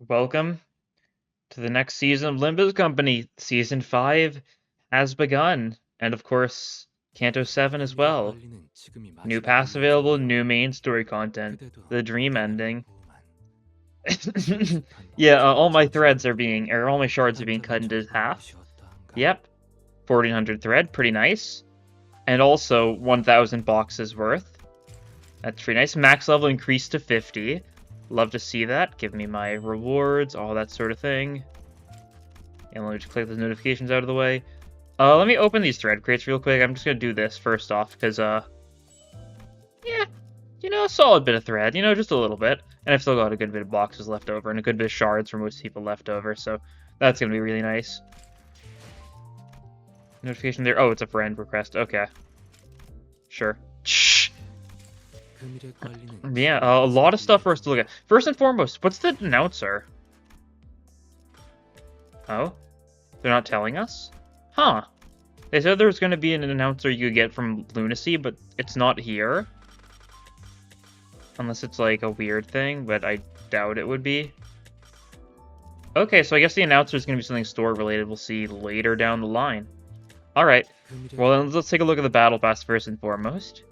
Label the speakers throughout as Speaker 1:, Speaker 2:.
Speaker 1: Welcome to the next season of Limbus Company. Season 5 has begun. And of course, Canto 7 as
Speaker 2: 흥미를
Speaker 1: well.
Speaker 2: 끌리는 지금이
Speaker 1: New pass
Speaker 2: 마지막이면
Speaker 1: available,
Speaker 2: 좋으련만
Speaker 1: new main story content.
Speaker 2: 그대도
Speaker 1: The dream ending.
Speaker 2: 어떠냐구만. 끔찍한
Speaker 1: Yeah,
Speaker 2: 어제의
Speaker 1: all my threads are
Speaker 2: 잔상이
Speaker 1: being, or all my shards are being cut into
Speaker 2: 반짝반짝 보는
Speaker 1: half.
Speaker 2: 것이었다 한가.
Speaker 1: Yep, 1400 thread, pretty nice. And also 1000 boxes worth. That's pretty nice. Max level increased to 50. Love to see that. Give me my rewards, all that sort of thing. And let me just click those notifications out of the way. Let me open these thread crates real quick. I'm just gonna do this first off, because, yeah, a solid bit of thread, just a little bit. And I've still got a good bit of boxes left over, and a good bit of shards for most people left over, so that's gonna be really nice. Notification there. Oh, it's a friend request. Okay. Sure. Shh.
Speaker 2: 그물에 걸리는
Speaker 1: Yeah,
Speaker 2: 지금이
Speaker 1: a lot of stuff for us
Speaker 2: 마지막이면
Speaker 1: to look at. First and foremost, what's the announcer? Oh? They're not telling us? Huh. They said there was going to be an announcer you could get from Lunacy, but it's not here. Unless it's like a weird thing, but I doubt it would be. Okay, so I guess the announcer is going to be something store related we'll see later down the line. Alright, well then let's take a look at the battle pass first and foremost.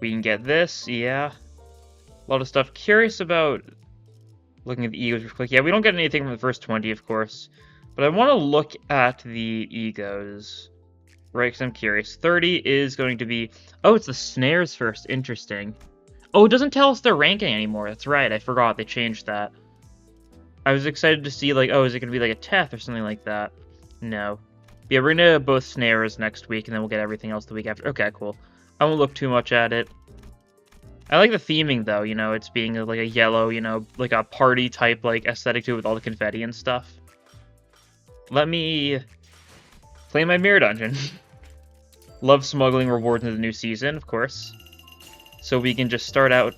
Speaker 1: We can get this, yeah. A lot of stuff. Curious about looking at the egos real quick. Yeah, we don't get anything from the first 20, of course. But I want to look at the egos. Right, because I'm curious. 30 is going to be... Oh, it's the snares first. Interesting. Oh, it doesn't tell us their ranking anymore. That's right, I forgot. They changed that. I was excited to see, like, oh, is it going to be like a Teth or something like that? No. Yeah, we're going to have both snares next week, and then we'll get everything else the week after. Okay, cool. I won't look too much at it. I like the theming, though, it's being like a yellow, like a party-type, like, aesthetic to it with all the confetti and stuff. Let me play my mirror dungeon. Love smuggling rewards into the new season, of course. So we can just start out...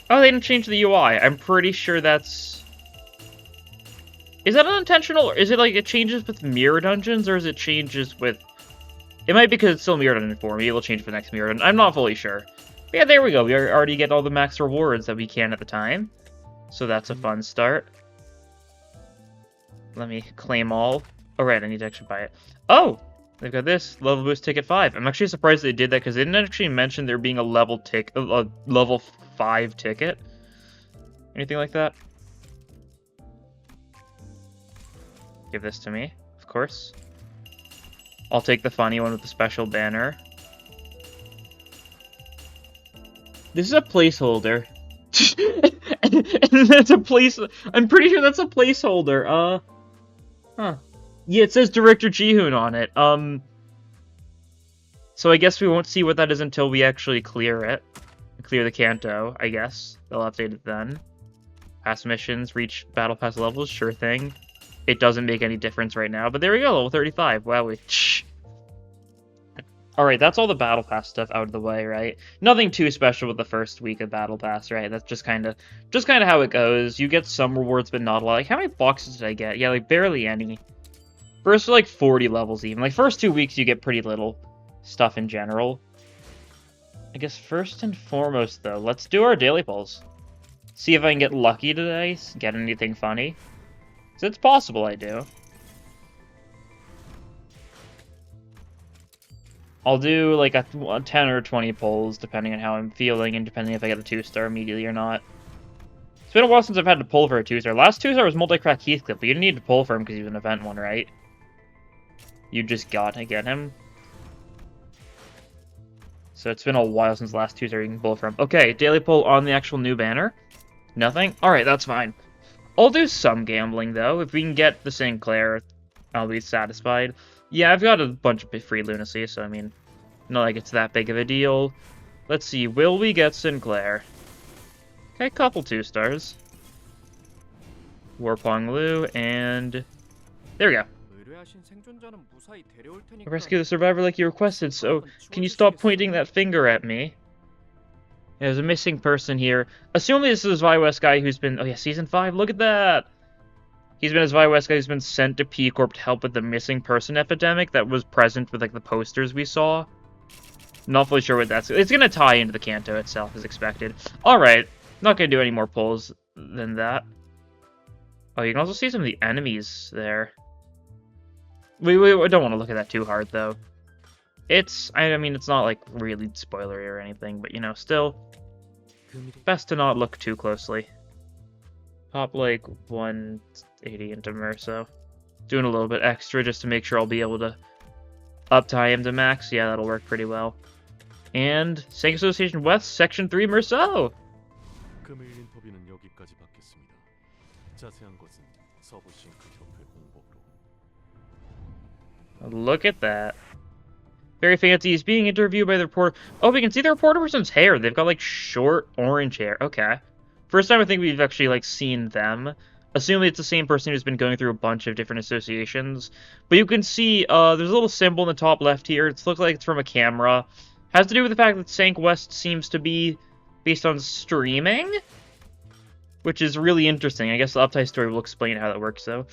Speaker 1: Oh, they didn't change the UI. I'm pretty sure that's... Is that unintentional? Or is it like it changes with mirror dungeons, or is it changes with... It might be because it's still mirror dungeon for me. It'll change for the next mirror dungeon. I'm not fully sure. But yeah, there we go. We already get all the max rewards that we can at the time. So that's a fun start. Let me claim all. Oh, right, I need to actually buy it. Oh! They've got this, level boost ticket 5. I'm actually surprised they did that, because they didn't actually mention there being a level 5 ticket. Anything like that? Give this to me, of course. I'll take the funny one with the special banner. This is a placeholder. And that's a place. I'm pretty sure that's a placeholder. Huh. Yeah, it says Director Jihoon on it. So I guess we won't see what that is until we actually clear it. Clear the Canto, I guess. They'll update it then. Pass missions, reach battle pass levels, sure thing. It doesn't make any difference right now, but there we go, level 35. Wow, Alright, that's all the battle pass stuff out of the way, right? Nothing too special with the first week of battle pass, right? That's just kind of how it goes. You get some rewards, but not a lot. Like, how many boxes did I get? Yeah, like, barely any. First, like, 40 levels even. Like, first 2 weeks, you get pretty little stuff in general. I guess first and foremost, though, let's do our daily polls. See if I can get lucky today, get anything funny. So it's possible I do. I'll do like a 10 or 20 polls, depending on how I'm feeling, and depending if I get the 2-star immediately or not. It's been a while since I've had to pull for a 2-star. Last 2-star was Multi-Crack Heathcliff, but you didn't need to pull for him because he was an event one, right? You just gotta get him. So it's been a while since the last 2-star you can pull from. Okay, daily poll on the actual new banner. Nothing? Alright, that's fine. I'll do some gambling, though. If we can get the Sinclair, I'll be satisfied. Yeah, I've got a bunch of free Lunacy, so I mean, not like it's that big of a deal. Let's see, will we get Sinclair? Okay, couple 2-stars. Warpong Lu, and there we go. Rescue the survivor like you requested, so can you stop pointing that finger at me? There's a missing person here. Assuming this is a West guy who's been... Oh yeah, Season 5, look at that! He's been a West guy who's been sent to P Corp to help with the missing person epidemic that was present with, like, the posters we saw. Not fully sure what that's... It's gonna tie into the Canto itself, as expected. Alright, not gonna do any more polls than that. Oh, you can also see some of the enemies there. We don't want to look at that too hard, though. I mean, it's not, like, really spoilery or anything, but, you know, still, best to not look too closely. Pop, like, 180 into Merso. Doing a little bit extra just to make sure I'll be able to up-tie him to max. Yeah, that'll work pretty well. And Sank Association West, Section 3, Merso!
Speaker 2: 금일 인터뷰는 여기까지 받겠습니다. 자세한 것은 서부 싱크 협회 공복으로.
Speaker 1: Look at that. Very fancy. He's being interviewed by the reporter. Oh, we can see the reporter person's hair. They've got, like, short orange hair. Okay. First time I think we've actually, like, seen them. Assuming it's the same person who's been going through a bunch of different associations. But you can see, there's a little symbol in the top left here. It looks like it's from a camera. Has to do with the fact that Sank West seems to be based on streaming? Which is really interesting. I guess the uptie story will explain how that works, though.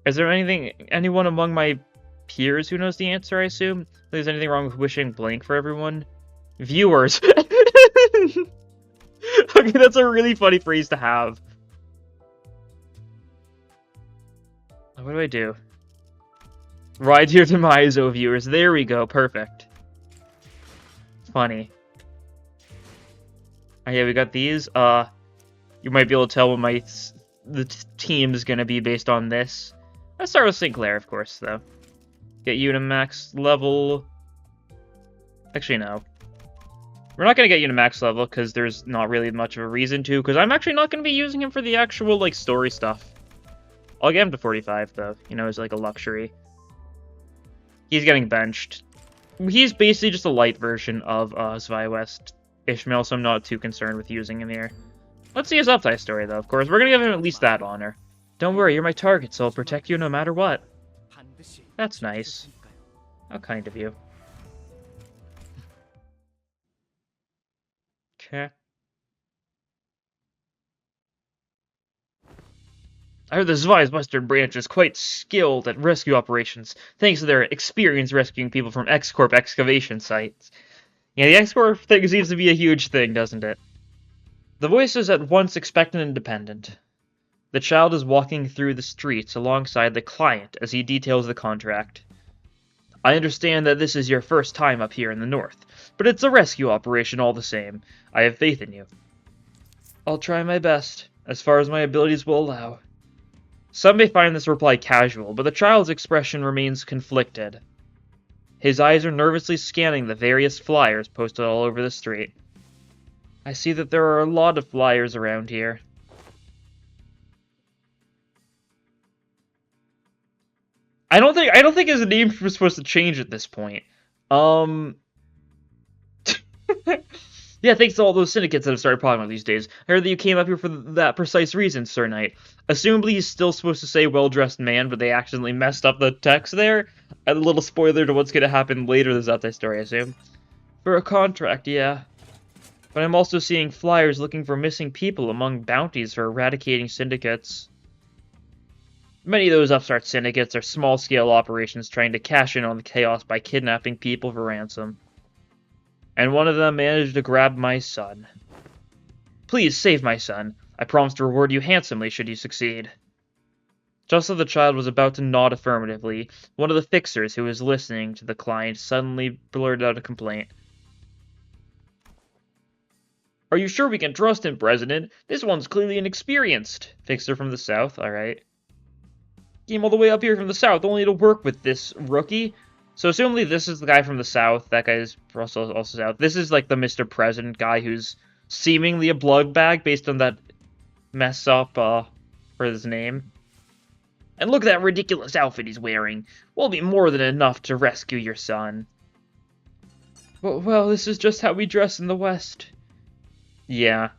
Speaker 1: Is there anyone among my peers who knows the answer, I assume? If there's anything wrong with wishing blank for everyone? Viewers! Okay, that's a really funny phrase to have. What do I do? Ride your demise, oh viewers. There we go. Perfect. Funny. Oh, yeah, we got these. You might be able to tell what the team is going to be based on this. Let's start with Sinclair, of course, though. Get you to max level. Actually, no. We're not going to get you to max level, because there's not really much of a reason to, because I'm actually not going to be using him for the actual, like, story stuff. I'll get him to 45, though. You know, as, like, a luxury. He's getting benched. He's basically just a light version of Zwei West Ishmael, so I'm not too concerned with using him here. Let's see his uptie story, though, of course. We're going to give him at least that honor. Don't worry, you're my target, so I'll protect you no matter what. That's nice. How kind of you. Okay. I heard the Zwei's Western branch is quite skilled at rescue operations, thanks to their experience rescuing people from X-Corp excavation sites. Yeah, the X-Corp thing seems to be a huge thing, doesn't it? The voice is at once expectant and independent. The child is walking through the streets alongside the client as he details the contract. I understand that this is your first time up here in the north, but it's a rescue operation all the same. I have faith in you. I'll try my best, as far as my abilities will allow. Some may find this reply casual, but the child's expression remains conflicted. His eyes are nervously scanning the various flyers posted all over the street. I see that there are a lot of flyers around here. I don't think his name was supposed to change at this point. Yeah, thanks to all those syndicates that have started popping up these days. I heard that you came up here for that precise reason, Sir Knight. Assumably he's still supposed to say well-dressed man, but they accidentally messed up the text there. A little spoiler to what's going to happen later in this update story, I assume. For a contract, yeah. But I'm also seeing flyers looking for missing people among bounties for eradicating syndicates. Many of those upstart syndicates are small-scale operations trying to cash in on the chaos by kidnapping people for ransom. And one of them managed to grab my son. Please save my son. I promise to reward you handsomely should you succeed. Just as the child was about to nod affirmatively, one of the fixers who was listening to the client suddenly blurted out a complaint. Are you sure we can trust him, President? This one's clearly inexperienced. Fixer from the south, alright. Came all the way up here from the south only to work with this rookie. So assumably this is the guy from the south. That guy is also south. This is like the Mr. President guy who's seemingly a blood bag based on that mess up for his name. And look at that ridiculous outfit he's wearing. Will be more than enough to rescue your son. Well, this is just how we dress in the West. Yeah.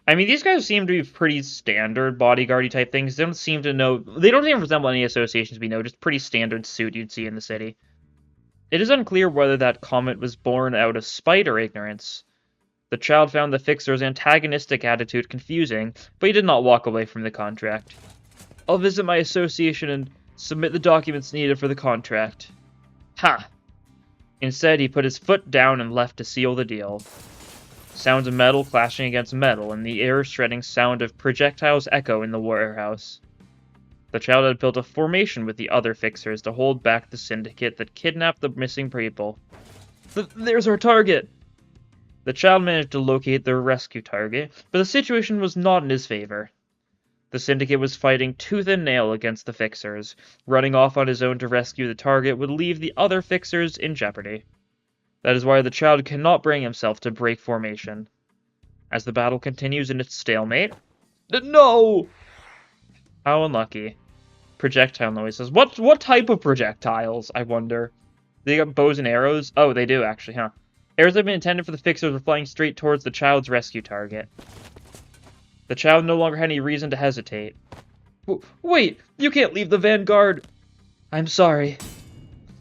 Speaker 1: I mean, these guys seem to be pretty standard bodyguardy type things. They don't seem to know... They don't even resemble any associations we know. Just pretty standard suit you'd see in the city. It is unclear whether that comment was born out of spite or ignorance. The child found the fixer's antagonistic attitude confusing, but he did not walk away from the contract. I'll visit my association and submit the documents needed for the contract. Ha! Instead, he put his foot down and left to seal the deal. Sounds of metal clashing against metal, and the air-shredding sound of projectiles echo in the warehouse. The child had built a formation with the other fixers to hold back the syndicate that kidnapped the missing people. There's our target! The child managed to locate their rescue target, but the situation was not in his favor. The syndicate was fighting tooth and nail against the fixers. Running off on his own to rescue the target would leave the other fixers in jeopardy. That is why the child cannot bring himself to break formation. As the battle continues in its stalemate... No! How unlucky. Projectile noises. What type of projectiles, I wonder? They got bows and arrows? Oh, they do, actually, huh? Arrows have been intended for the fixers were flying straight towards the child's rescue target. The child no longer had any reason to hesitate. Wait! You can't leave the vanguard! I'm sorry.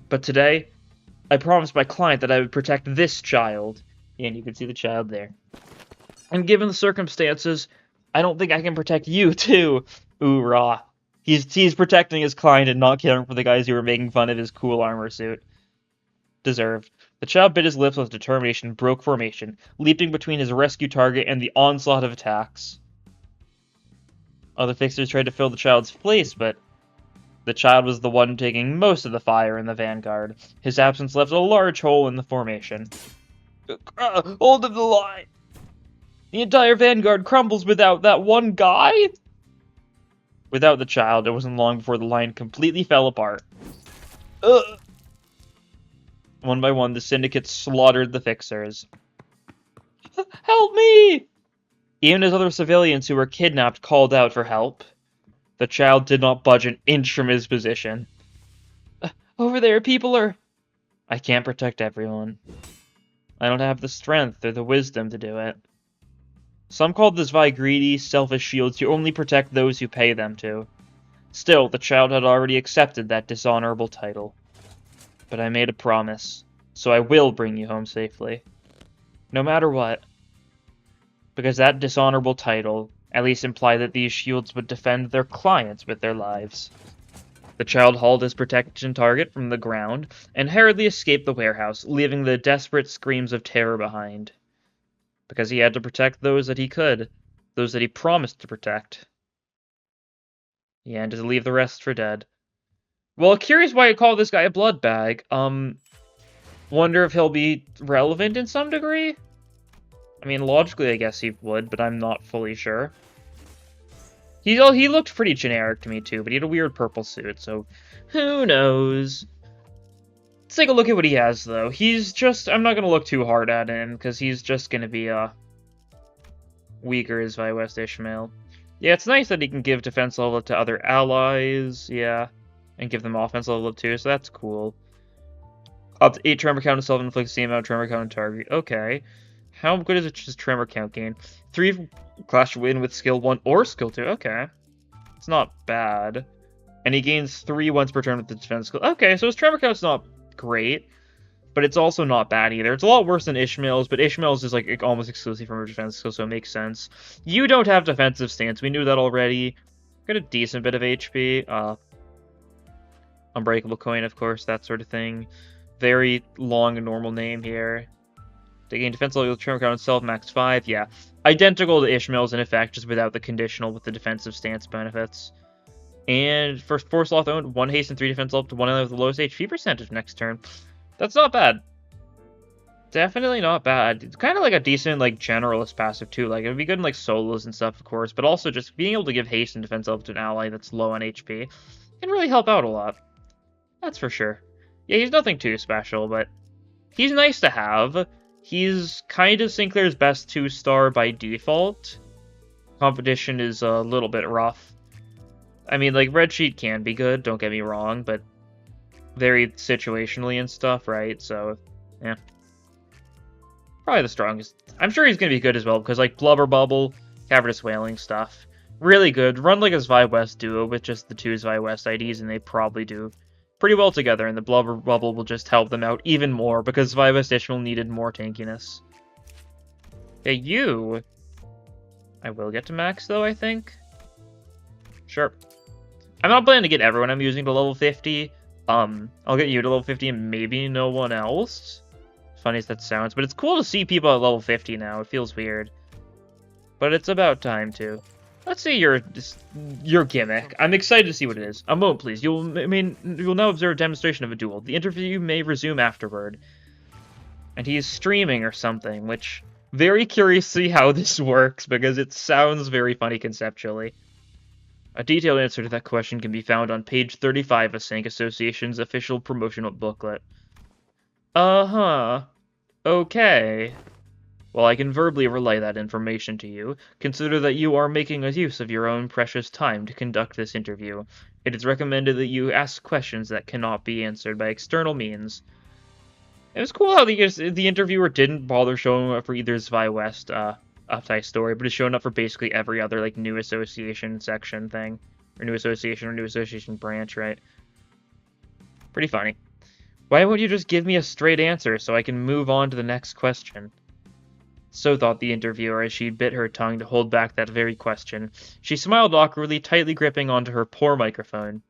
Speaker 1: But today, I promised my client that I would protect this child. And you can see the child there. And given the circumstances, I don't think I can protect you, too. Ooh, rah. He's protecting his client and not caring for the guys who were making fun of his cool armor suit. Deserved. The child bit his lips with determination and broke formation, leaping between his rescue target and the onslaught of attacks. Other fixers tried to fill the child's place, but the child was the one taking most of the fire in the vanguard. His absence left a large hole in the formation. Hold of the line! The entire vanguard crumbles without that one guy? Without the child, it wasn't long before the line completely fell apart. One by one, the syndicate slaughtered the fixers. Help me! Even as other civilians who were kidnapped called out for help, the child did not budge an inch from his position. Over there, people are... I can't protect everyone. I don't have the strength or the wisdom to do it. Some called the Zwei greedy, selfish shields who only protect those who pay them to. Still, the child had already accepted that dishonorable title. But I made a promise, so I will bring you home safely. No matter what. Because that dishonorable title at least implied that these shields would defend their clients with their lives. The child hauled his protection target from the ground and hurriedly escaped the warehouse, leaving the desperate screams of terror behind. Because he had to protect those that he could, those that he promised to protect. He had to leave the rest for dead. Well, curious why you call this guy a blood bag. Wonder if he'll be relevant in some degree? I mean, logically, I guess he would, but I'm not fully sure. He looked pretty generic to me, too, but he had a weird purple suit, so who knows? Let's take a look at what he has, though. He's just... I'm not going to look too hard at him, because he's just going to be, weaker as Vi West Ishmael. Yeah, it's nice that he can give defense level up to other allies, yeah, and give them offense level up, too, so that's cool. Up to 8 tremor count and self-inflict the same amount of tremor count and target. Okay. How good is it just tremor count gain? 3 clash win with skill 1 or skill 2. Okay. It's not bad. And he gains 3 once per turn with the defense skill. Okay, so his tremor count's not great, but it's also not bad either. It's a lot worse than Ishmael's, but Ishmael's is like almost exclusive from her defense skill, so it makes sense. You don't have defensive stance. We knew that already. Got a decent bit of HP. Unbreakable coin, of course, that sort of thing. Very long and normal name here. To gain defense level, tremor count itself, max 5, yeah. Identical to Ishmael's in effect, just without the conditional with the defensive stance benefits. And for Force Sloth owned, 1 haste and 3 defense level to 1 ally with the lowest HP percentage next turn. That's not bad. Definitely not bad. It's kind of like a decent, like, generalist passive, too. Like, it would be good in, like, solos and stuff, of course, but also just being able to give haste and defense level to an ally that's low on HP can really help out a lot. That's for sure. Yeah, he's nothing too special, but he's nice to have. He's kind of Sinclair's best 2-star by default. Competition is a little bit rough. I mean, like, Red Sheet can be good, don't get me wrong, but very situationally and stuff, right? So, yeah. Probably the strongest. I'm sure he's going to be good as well, because, like, Blubber Bubble, Cavernous Wailing stuff. Really good. Run like a Zwei West duo with just the 2 Zwei West IDs, and they probably do pretty well together, and the Blubber Bubble will just help them out even more, because Zwei West Ishmael needed more tankiness. Hey, you! I will get to max, though, I think. Sure. I'm not planning to get everyone I'm using to level 50. I'll get you to level 50 and maybe no one else. Funny as that sounds, but it's cool to see people at level 50 now. It feels weird. But it's about time, too. Let's see your gimmick. I'm excited to see what it is. A moment, please. You'll now observe a demonstration of a duel. The interview may resume afterward. And he's streaming or something, which very curious to see how this works because it sounds very funny conceptually. A detailed answer to that question can be found on page 35 of Sank Association's official promotional booklet. Uh-huh. Okay. Well, I can verbally relay that information to you. Consider that you are making a use of your own precious time to conduct this interview. It is recommended that you ask questions that cannot be answered by external means. It was cool how the interviewer didn't bother showing up for either Zvi West uptie story, but is showing up for basically every other like new association section thing. Or new association branch, right? Pretty funny. Why won't you just give me a straight answer so I can move on to the next question? So thought the interviewer as she bit her tongue to hold back that very question. She smiled awkwardly, tightly gripping onto her poor microphone.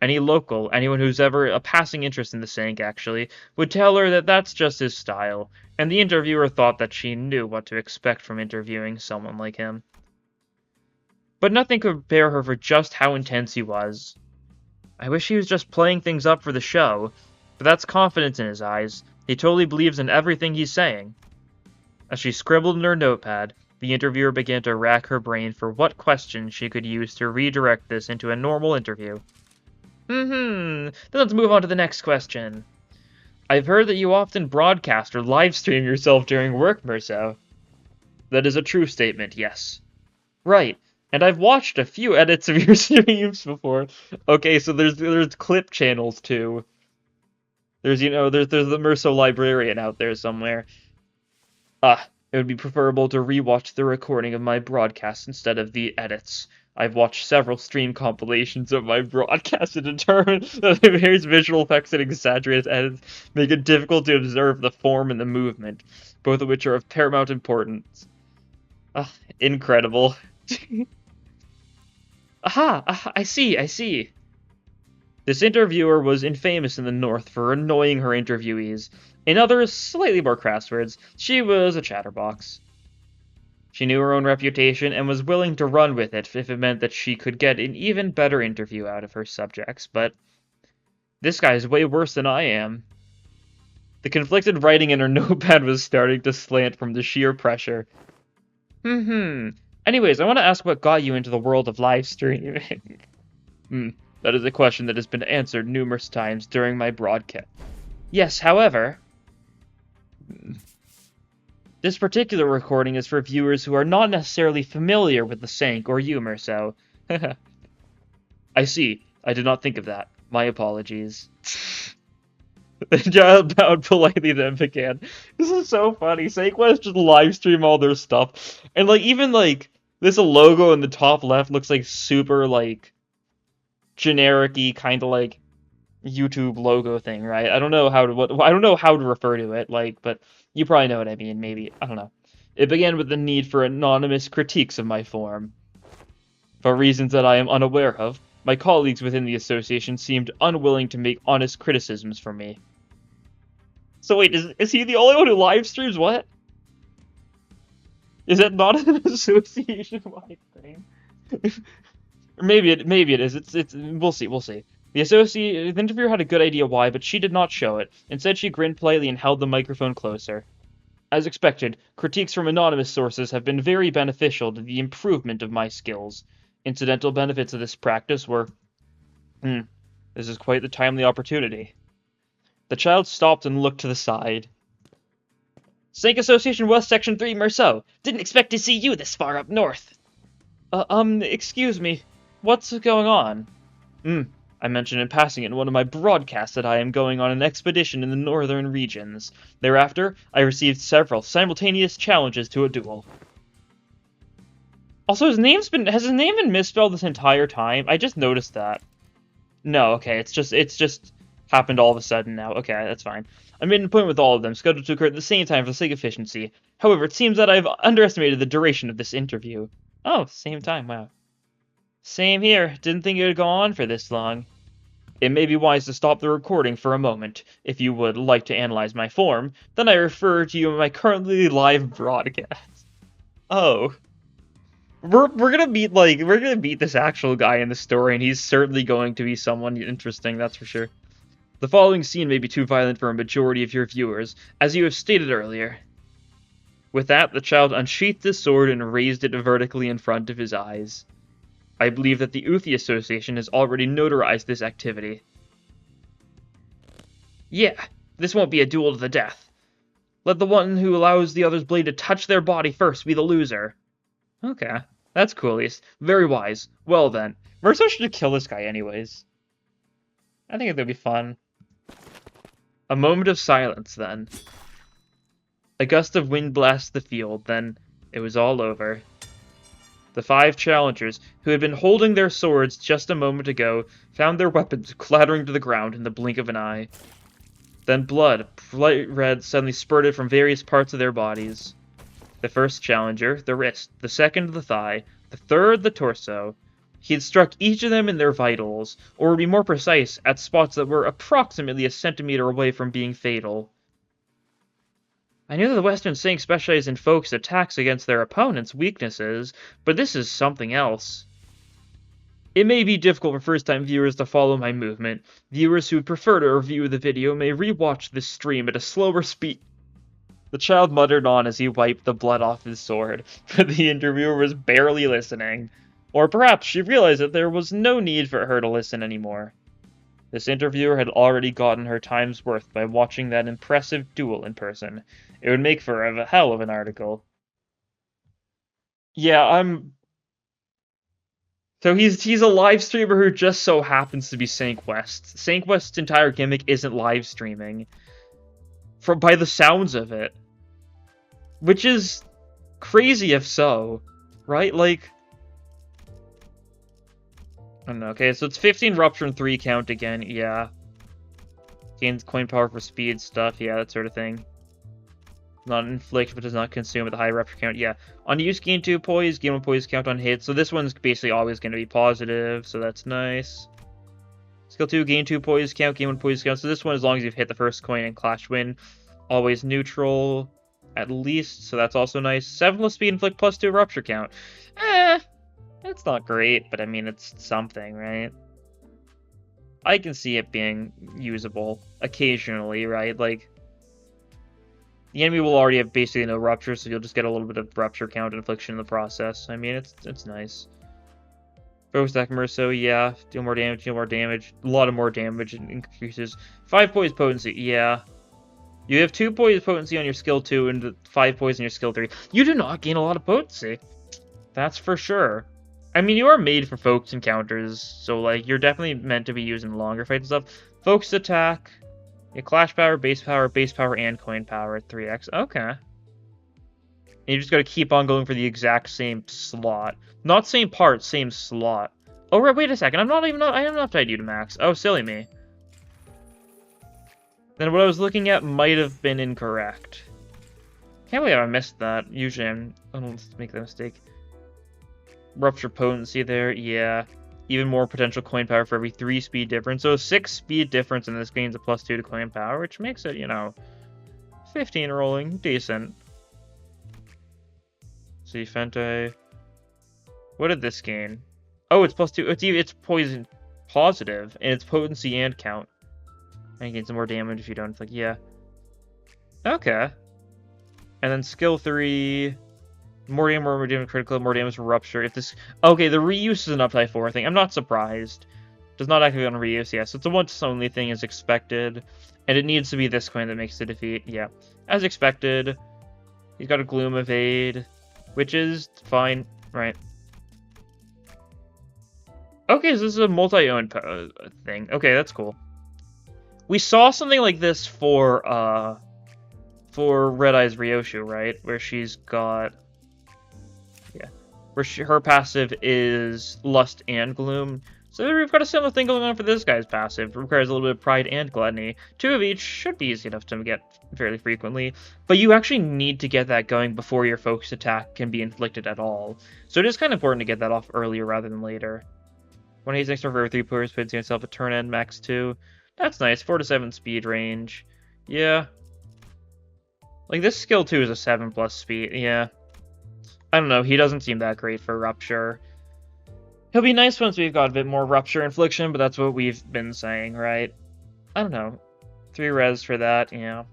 Speaker 1: Any local, anyone who's ever a passing interest in the Sank, actually, would tell her that that's just his style, and the interviewer thought that she knew what to expect from interviewing someone like him. But nothing could prepare her for just how intense he was. I wish he was just playing things up for the show, but that's confidence in his eyes. He totally believes in everything he's saying. As she scribbled in her notepad, the interviewer began to rack her brain for what questions she could use to redirect this into a normal interview. Then let's move on to the next question. I've heard that you often broadcast or live stream yourself during work, Merso. That is a true statement, yes. Right, and I've watched a few edits of your streams before. Okay, so there's clip channels too. There's the Merso librarian out there somewhere. It would be preferable to rewatch the recording of my broadcast instead of the edits. I've watched several stream compilations of my broadcast to determine that the various visual effects and exaggerated edits make it difficult to observe the form and the movement, both of which are of paramount importance. Incredible. I see. This interviewer was infamous in the North for annoying her interviewees. In other, slightly more crass words, she was a chatterbox. She knew her own reputation and was willing to run with it if it meant that she could get an even better interview out of her subjects, but this guy's way worse than I am. The conflicted writing in her notepad was starting to slant from the sheer pressure. Anyways, I want to ask what got you into the world of live streaming. That is a question that has been answered numerous times during my broadcast. Yes, however, this particular recording is for viewers who are not necessarily familiar with the Sank or humor, so... I see. I did not think of that. My apologies. The child bowed politely then began. This is so funny. Sanquest just live stream all their stuff. And, even, this logo in the top left looks, super, generic-y, kind of, YouTube logo thing, right? I don't know how to refer to it, but you probably know what I mean, maybe. I don't know. It began with the need for anonymous critiques of my form. For reasons that I am unaware of, my colleagues within the association seemed unwilling to make honest criticisms from me. So wait, is he the only one who live streams? What? Is that not an association-wide thing? Or maybe it is. It's we'll see. The interviewer had a good idea why, but she did not show it. Instead, she grinned politely and held the microphone closer. As expected, critiques from anonymous sources have been very beneficial to the improvement of my skills. Incidental benefits of this practice were... This is quite the timely opportunity. The child stopped and looked to the side. Sank Association West Section 3, Merceau. Didn't expect to see you this far up north. Excuse me. What's going on? I mentioned in passing in one of my broadcasts that I am going on an expedition in the northern regions. Thereafter, I received several simultaneous challenges to a duel. Also, has his name been misspelled this entire time? I just noticed that. No, okay, it's just happened all of a sudden now. Okay, that's fine. I made an appointment with all of them, scheduled to occur at the same time for the sake of efficiency. However, it seems that I've underestimated the duration of this interview. Oh, same time, wow. Same here. Didn't think it would go on for this long. It may be wise to stop the recording for a moment. If you would like to analyze my form, then I refer to you in my currently live broadcast. Oh. We're gonna meet we're gonna meet this actual guy in the story, and he's certainly going to be someone interesting, that's for sure. The following scene may be too violent for a majority of your viewers, as you have stated earlier. With that, the child unsheathed his sword and raised it vertically in front of his eyes. I believe that the Uthi Association has already notarized this activity. Yeah, this won't be a duel to the death. Let the one who allows the other's blade to touch their body first be the loser. Okay, that's cool, at least. Very wise. Well then, we're supposed to kill this guy anyways. I think it'll be fun. A moment of silence, then. A gust of wind blasts the field, then it was all over. The 5 challengers, who had been holding their swords just a moment ago, found their weapons clattering to the ground in the blink of an eye. Then blood, bright red, suddenly spurted from various parts of their bodies. The first challenger, the wrist, the second, the thigh, the third, the torso. He had struck each of them in their vitals, or to be more precise, at spots that were approximately a centimeter away from being fatal. I knew that the Western Saints specialized in focused attacks against their opponents' weaknesses, but this is something else. It may be difficult for first-time viewers to follow my movement. Viewers who would prefer to review the video may rewatch this stream at a slower speed. The child muttered on as he wiped the blood off his sword, but the interviewer was barely listening. Or perhaps she realized that there was no need for her to listen anymore. This interviewer had already gotten her time's worth by watching that impressive duel in person. It would make for a hell of an article. Yeah, So he's a live streamer who just so happens to be Sank West. Sank West's entire gimmick isn't live streaming. By the sounds of it. Which is crazy if so. Right? Like, I don't know. Okay, so it's 15 rupture and 3 count again. Yeah. Gains coin power for speed stuff. Yeah, that sort of thing. Not inflict, but does not consume at the high rupture count. Yeah. On use, gain 2 poise. Gain 1 poise count on hits. So this one's basically always going to be positive. So that's nice. Skill 2, gain 2 poise count. Gain 1 poise count. So this one, as long as you've hit the first coin and clash win, always neutral. At least. So that's also nice. 7 plus speed, inflict plus 2 rupture count. It's not great, but I mean, it's something, right? I can see it being usable occasionally, right? Like, the enemy will already have basically no rupture, so you'll just get a little bit of rupture count infliction in the process. I mean, it's nice. Focus attack Merso, yeah. Deal more damage, deal more damage. A lot of more damage. It increases. 5 poise potency, yeah. You have 2 poise potency on your skill 2 and 5 poise on your skill 3. You do not gain a lot of potency. That's for sure. I mean, you are made for focus encounters, so, like, you're definitely meant to be using longer fights and stuff. Focus attack. Yeah, clash power, and coin power at 3x. Okay. And you just gotta keep on going for the exact same slot. Not same part, same slot. Oh, right, wait a second. I am not tied you to max. Oh, silly me. Then what I was looking at might have been incorrect. Can't believe I missed that. Usually I don't make that mistake. Rupture potency there, yeah. Even more potential coin power for every 3 speed difference. So 6 speed difference, and this gains a +2 to coin power, which makes it, 15 rolling. Decent. See, Fente. What did this gain? Oh, it's +2. It's poison positive, and it's potency and count. And you gain some more damage if you don't. It's like, yeah. Okay. And then skill 3... More damage critical, more damage from rupture. If this... Okay, the reuse is an up-tie 4 thing. I'm not surprised. Does not activate on reuse, yes. It's a once-only thing as expected. And it needs to be this coin that makes the defeat. Yeah. As expected. He's got a Gloom Evade. Which is fine. Right. Okay, so this is a multi-owned thing. Okay, that's cool. We saw something like this for Red Eye's Ryoshu, right? Where she's got... Yeah. Where her passive is Lust and Gloom. So we've got a similar thing going on for this guy's passive. It requires a little bit of Pride and Gluttony. 2 of each should be easy enough to get fairly frequently. But you actually need to get that going before your focus attack can be inflicted at all. So it is kind of important to get that off earlier rather than later. 1 haste next for every 3 players, puts yourself a turn end, max 2. That's nice. 4 to 7 speed range. Yeah. Like, this skill 2 is a 7 plus speed. Yeah. I don't know, he doesn't seem that great for Rupture. He'll be nice once we've got a bit more Rupture Infliction, but that's what we've been saying, right? I don't know. 3 res for that, yeah.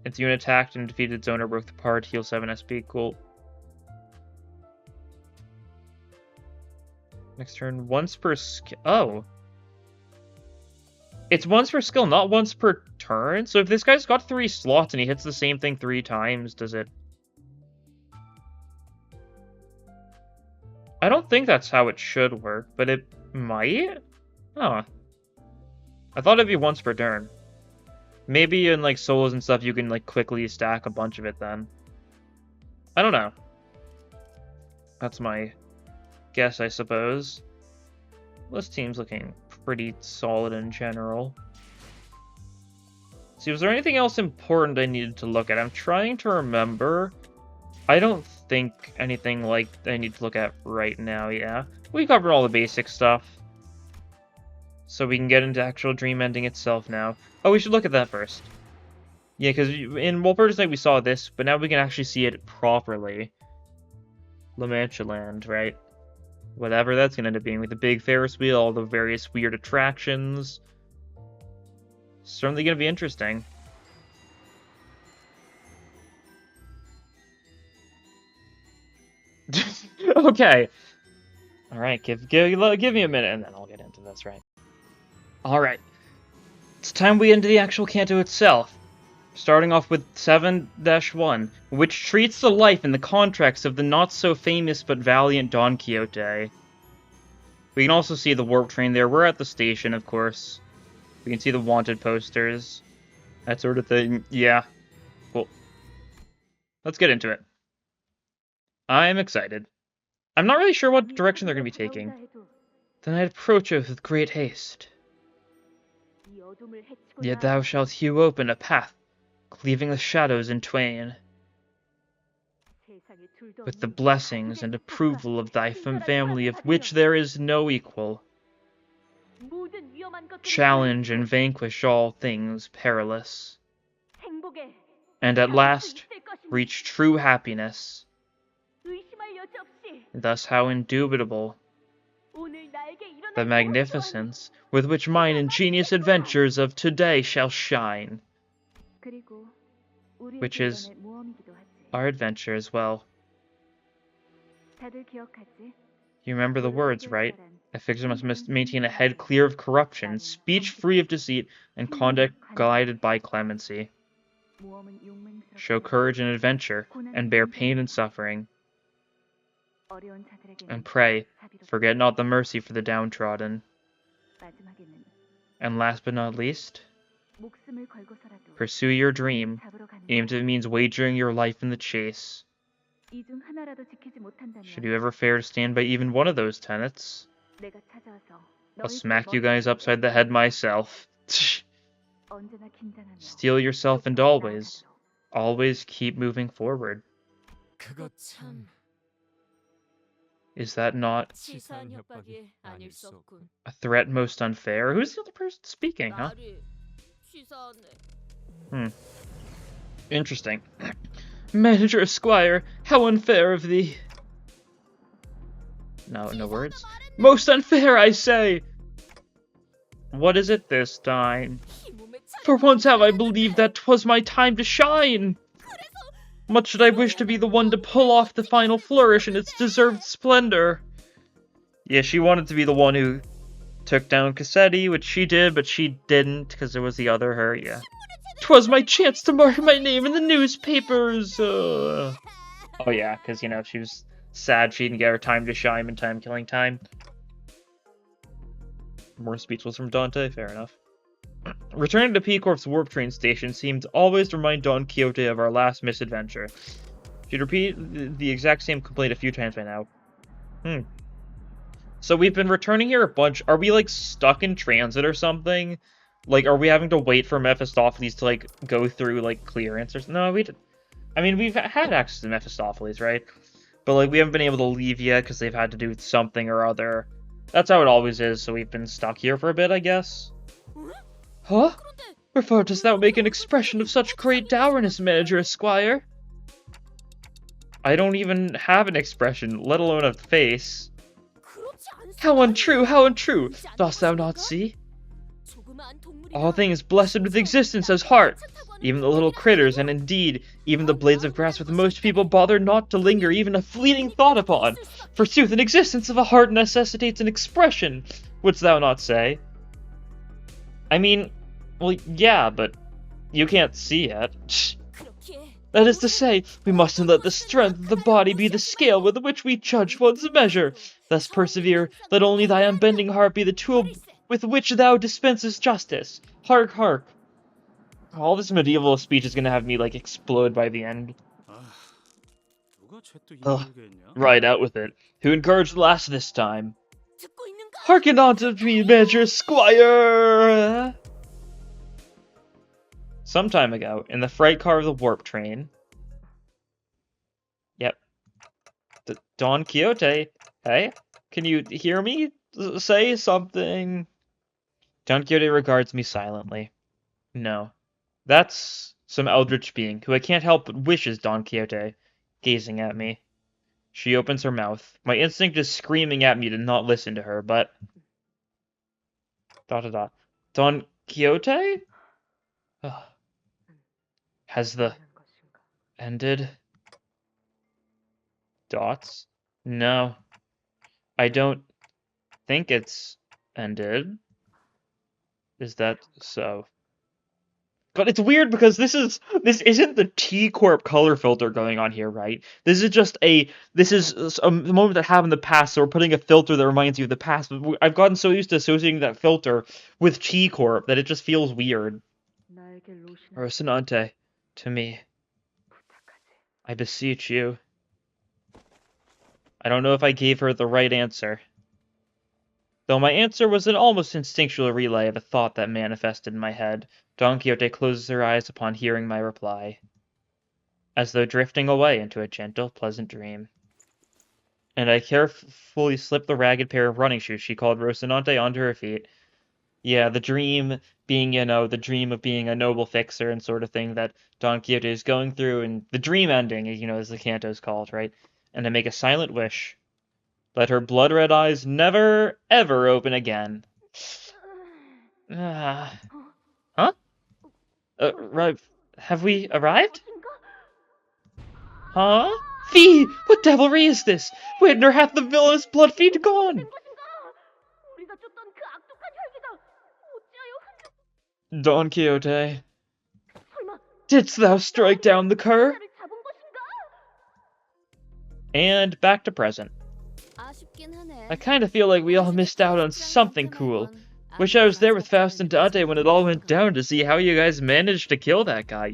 Speaker 1: Its unit attacked and defeated its owner, broke the part, heal 7 SP, cool. Next turn, once per skill. Oh. It's once per skill, not once per turn? So if this guy's got 3 slots and he hits the same thing 3 times, does it... I don't think that's how it should work, but it might? Huh. I thought it'd be once per turn. Maybe in, like, solos and stuff, you can, like, quickly stack a bunch of it then. I don't know. That's my guess, I suppose. This team's looking pretty solid in general. See, was there anything else important I needed to look at? I'm trying to remember. I don't think anything like I need to look at right now, yeah. We covered all the basic stuff. So we can get into actual Dream Ending itself now. Oh, we should look at that first. Yeah, because in Wolper's Night we saw this, but now we can actually see it properly. La Mancha Land, right? Whatever that's going to end up being, with the big Ferris wheel, all the various weird attractions. Certainly going to be interesting. Okay. Alright, give me a minute and then I'll get into this, right? Alright. It's time we into the actual Canto itself. Starting off with 7-1, which treats the life and the contracts of the not-so-famous but valiant Don Quixote. We can also see the warp train there. We're at the station, of course. We can see the wanted posters. That sort of thing. Yeah. Cool. Let's get into it. I'm excited. I'm not really sure what direction they're going to be taking. Then I approach it with great haste. Yet thou shalt hew open a path, cleaving the shadows in twain. With the blessings and approval of thy family, of which there is no equal. Challenge and vanquish all things perilous. And at last, reach true happiness. Thus how indubitable the magnificence with which mine ingenious adventures of today shall shine. Which is our adventure as well. You remember the words, right? A fixer must maintain a head clear of corruption, speech free of deceit, and conduct guided by clemency. Show courage in adventure, and bear pain and suffering. And pray, forget not the mercy for the downtrodden. And last but not least, pursue your dream, even if it means wagering your life in the chase. Should you ever fare to stand by even one of those tenets, I'll smack you guys upside the head myself. Steel yourself and always keep moving forward. Is that not a threat most unfair? Who's the other person speaking, huh? Interesting. Manager Esquire, how unfair of thee. No words? Most unfair, I say! What is it this time? For once have I believed that 'twas my time to shine! Much should I wish to be the one to pull off the final flourish in its deserved splendor. Yeah, she wanted to be the one who took down Cassetti, which she did, but she didn't, because there was the other her, yeah. 'Twas my chance to mark my name in the newspapers! Oh yeah, because, you know, she was sad she didn't get her time to shine in Time Killing Time. More speechless from Dante, fair enough. Returning to P-Corp's warp train station seemed always to remind Don Quixote of our last misadventure. She'd repeat the exact same complaint a few times by now. So we've been returning here a bunch. Are we, like, stuck in transit or something? Like, are we having to wait for Mephistopheles to, like, go through, like, clearance or something? No, we did. I mean, we've had access to Mephistopheles, right? But, like, we haven't been able to leave yet because they've had to do something or other. That's how it always is, so we've been stuck here for a bit, I guess. Huh? Wherefore dost thou make an expression of such great dourness, Manager Esquire? I don't even have an expression, let alone a face. How untrue, how untrue! Dost thou not see? All things blessed with existence as heart, even the little critters, and indeed, even the blades of grass which most people bother not to linger even a fleeting thought upon. Forsooth, an existence of a heart necessitates an expression, wouldst thou not say? I mean, well, yeah, but you can't see it. That is to say, we mustn't let the strength of the body be the scale with which we judge one's measure. Thus persevere, let only thy unbending heart be the tool with which thou dispensest justice. Hark, hark. All this medieval speech is gonna have me, like, explode by the end. Ugh. Right, out with it. Who encouraged the last this time? Hearken unto me, Major Squire! Some time ago, in the freight car of the warp train... Yep. Don Quixote, hey? Can you hear me? Say something. Don Quixote regards me silently. No. That's some eldritch being, who I can't help but wishes Don Quixote, gazing at me. She opens her mouth. My instinct is screaming at me to not listen to her, but... Don Quixote? Ugh. Has the... ended? Dots? No. I don't think it's ended. Is that so? But it's weird because this isn't the T Corp color filter going on here, right? This is a moment that happened in the past, so we're putting a filter that reminds you of the past. But I've gotten so used to associating that filter with T Corp that it just feels weird. Rocinante, to me, I beseech you. I don't know if I gave her the right answer. Though my answer was an almost instinctual relay of a thought that manifested in my head, Don Quixote closes her eyes upon hearing my reply, as though drifting away into a gentle, pleasant dream. And I carefully slipped the ragged pair of running shoes she called Rocinante onto her feet. Yeah, the dream being, the dream of being a noble fixer and sort of thing that Don Quixote is going through, and the dream ending, as the canto is called, right? And I make a silent wish. Let her blood-red eyes never, ever open again. Huh? Right. Have we arrived? Huh? Fie! What devilry is this? Whitner hath the villainous blood fiend gone! Don Quixote, didst thou strike down the cur? And back to present. I kinda feel like we all missed out on something cool. Wish I was there with Faust and Dante when it all went down to see how you guys managed to kill that guy,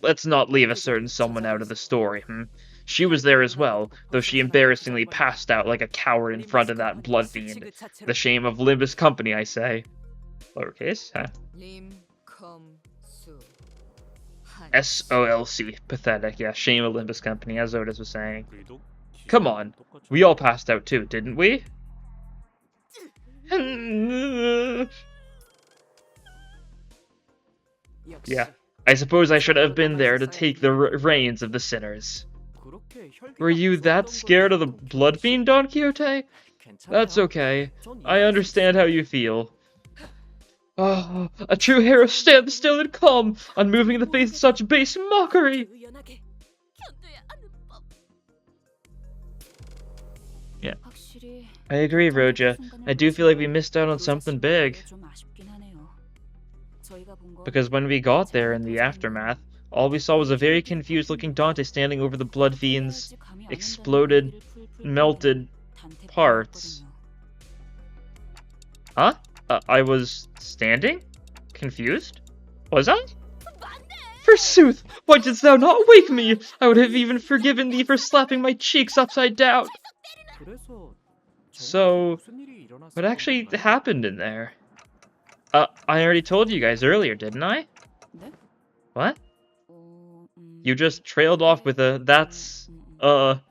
Speaker 1: Let's not leave a certain someone out of the story, She was there as well, though she embarrassingly passed out like a coward in front of that blood fiend. The shame of Limbus company, I say. Lowercase, huh? SOLC. Pathetic, yeah, shame of Limbus company, as Otis was saying. Come on, we all passed out too, didn't we? Yeah, I suppose I should have been there to take the reins of the sinners. Were you that scared of the blood fiend, Don Quixote? That's okay. I understand how you feel. Oh, a true hero stands still and calm, unmoving in the face of such base mockery! Yeah. I agree, Roja. I do feel like we missed out on something big. Because when we got there in the aftermath, all we saw was a very confused-looking Dante standing over the blood fiend's exploded, melted parts. Huh? I was standing? Confused? Was I? Forsooth! Why didst thou not wake me? I would have even forgiven thee for slapping my cheeks upside down. So, what actually happened in there? I already told you guys earlier, didn't I? What? You just trailed off with a, that's, until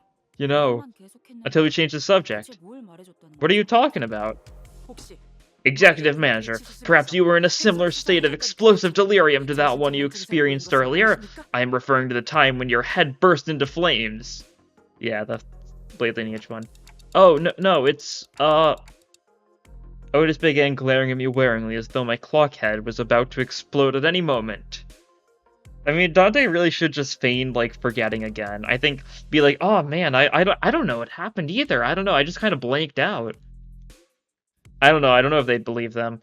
Speaker 1: we changed the subject. What are you talking about? Executive Manager, perhaps you were in a similar state of explosive delirium to that one you experienced earlier. I am referring to the time when your head burst into flames. Yeah, the Blade Lineage one. Oh, no, it's, Otis began glaring at me waringly as though my clock head was about to explode at any moment. I mean, Dante really should just feign, like, forgetting again. I think, be like, oh man, I don't know what happened either. I don't know, I just kind of blanked out. I don't know if they'd believe them.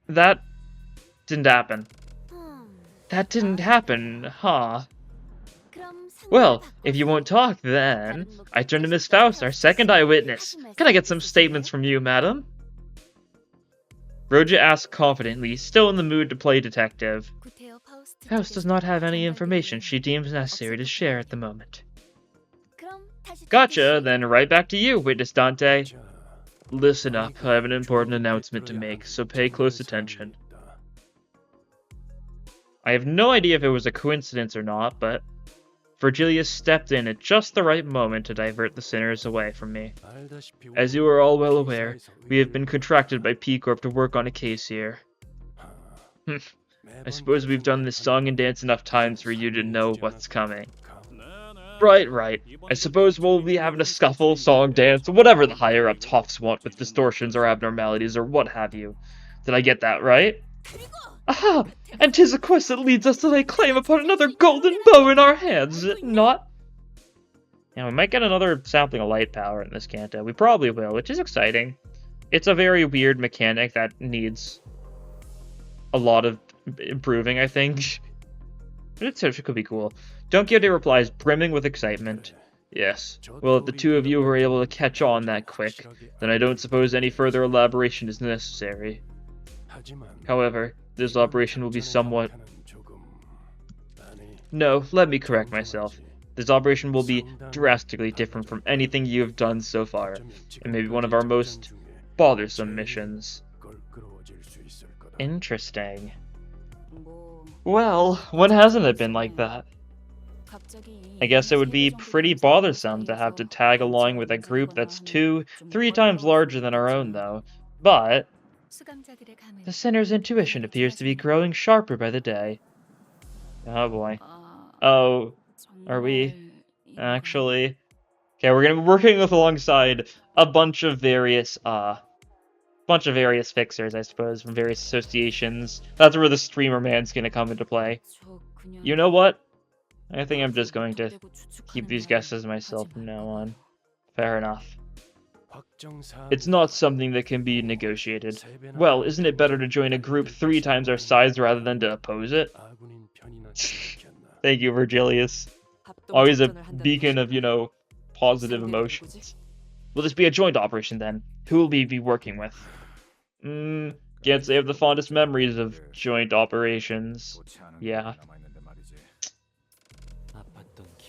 Speaker 1: That didn't happen. That didn't happen, huh? Well, if you won't talk, then I turn to Miss Faust, our second eyewitness. Can I get some statements from you, madam? Roja asked confidently, still in the mood to play detective. Faust does not have any information she deems necessary to share at the moment. Gotcha, then right back to you, Witness Dante. Listen up, I have an important announcement to make, so pay close attention. I have no idea if it was a coincidence or not, but Virgilius stepped in at just the right moment to divert the sinners away from me. As you are all well aware, we have been contracted by P-Corp to work on a case here. I suppose we've done this song and dance enough times for you to know what's coming. Right. I suppose we'll be having a scuffle, song, dance, whatever the higher-up tops want with distortions or abnormalities or what have you. Did I get that right? Aha! And 'tis a quest that leads us to lay claim upon another golden bow in our hands, is it not? Yeah, we might get another sampling of light power in this Canto. We probably will, which is exciting. It's a very weird mechanic that needs a lot of improving, I think. But it could be cool. Don Quixote replies, brimming with excitement. Yes. Well, if the two of you were able to catch on that quick, then I don't suppose any further elaboration is necessary. However, this operation will be somewhat... No, let me correct myself. This operation will be drastically different from anything you have done so far, and maybe one of our most bothersome missions. Interesting. Well, when hasn't it been like that? I guess it would be pretty bothersome to have to tag along with a group that's 2-3 times larger than our own, though. But the sinner's intuition appears to be growing sharper by the day. Oh boy. Oh, are we? Actually? Okay, we're gonna be working with alongside a bunch of various fixers, I suppose, from various associations. That's where the streamer man's gonna come into play. You know what? I think I'm just going to keep these guesses myself from now on. Fair enough. It's not something that can be negotiated. Well, isn't it better to join a group 3 times our size rather than to oppose it? Thank you, Virgilius. Always a beacon of, positive emotions. Will this be a joint operation then? Who will we be working with? Can't say I have the fondest memories of joint operations. Yeah.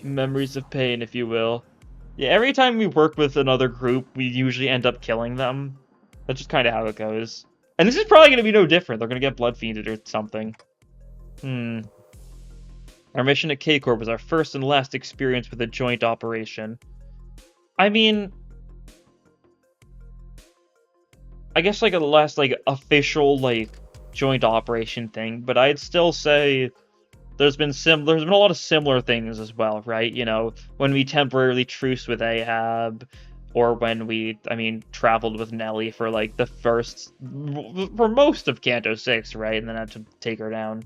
Speaker 1: Memories of pain, if you will. Yeah, every time we work with another group, we usually end up killing them. That's just kind of how it goes. And this is probably going to be no different. They're going to get blood fiended or something. Our mission at K-Corp was our first and last experience with a joint operation. I mean... I guess, a last, official, joint operation thing, but I'd still say... There's been a lot of similar things as well, right? When we temporarily truced with Ahab, or when we, traveled with Nelly for, for most of Canto 6, right? And then had to take her down.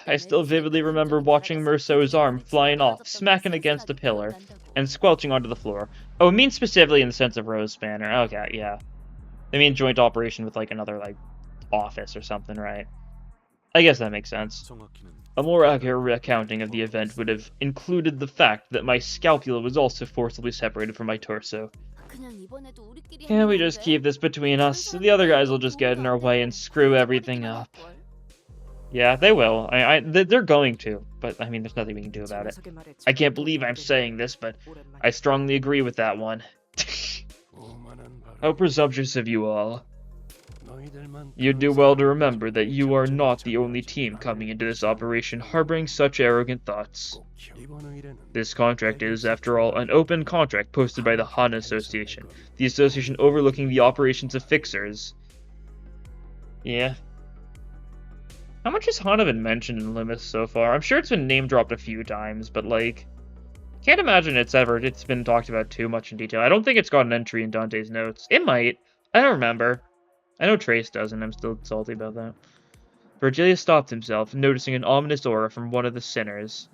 Speaker 1: I still vividly remember watching Merceau's arm flying off, smacking against a pillar, and squelching onto the floor. Oh, it means specifically in the sense of Rose Spanner. Okay, yeah. They mean joint operation with, another, office or something, right? I guess that makes sense. A more accurate accounting of the event would have included the fact that my scapula was also forcibly separated from my torso. Can we just keep this between us? The other guys will just get in our way and screw everything up. Yeah, they will. They're going to, but there's nothing we can do about it. I can't believe I'm saying this, but I strongly agree with that one. How presumptuous of you all. You do well to remember that you are not the only team coming into this operation harboring such arrogant thoughts. This contract is, after all, an open contract posted by the Han Association, the association overlooking the operations of Fixers. Yeah. How much has Hana been mentioned in Limbus so far? I'm sure it's been name-dropped a few times, but, like, can't imagine it's been talked about too much in detail. I don't think it's got an entry in Dante's notes. It might. I don't remember. I know Trace doesn't. I'm still salty about that. Virgilius stopped himself, noticing an ominous aura from one of the sinners.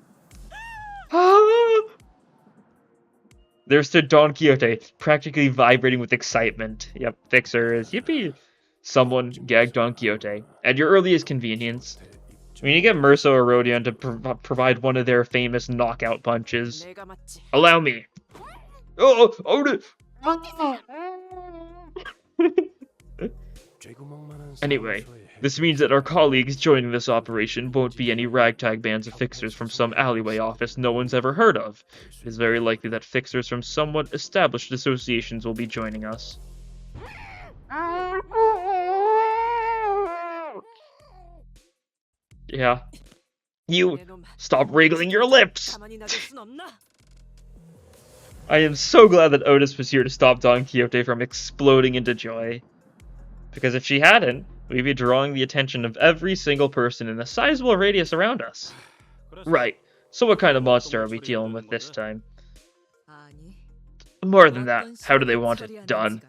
Speaker 1: There stood Don Quixote, practically vibrating with excitement. Yep, Fixers. Yippee! Someone gagged Don Quixote. At your earliest convenience. We need to get Merso or Rodion to provide one of their famous knockout punches. Allow me. Anyway, this means that our colleagues joining this operation won't be any ragtag bands of Fixers from some alleyway office no one's ever heard of. It is very likely that Fixers from somewhat established associations will be joining us. Yeah. You, stop wriggling your lips! I am so glad that Otis was here to stop Don Quixote from exploding into joy. Because if she hadn't, we'd be drawing the attention of every single person in a sizable radius around us. Right, so what kind of monster are we dealing with this time? More than that, how do they want it done?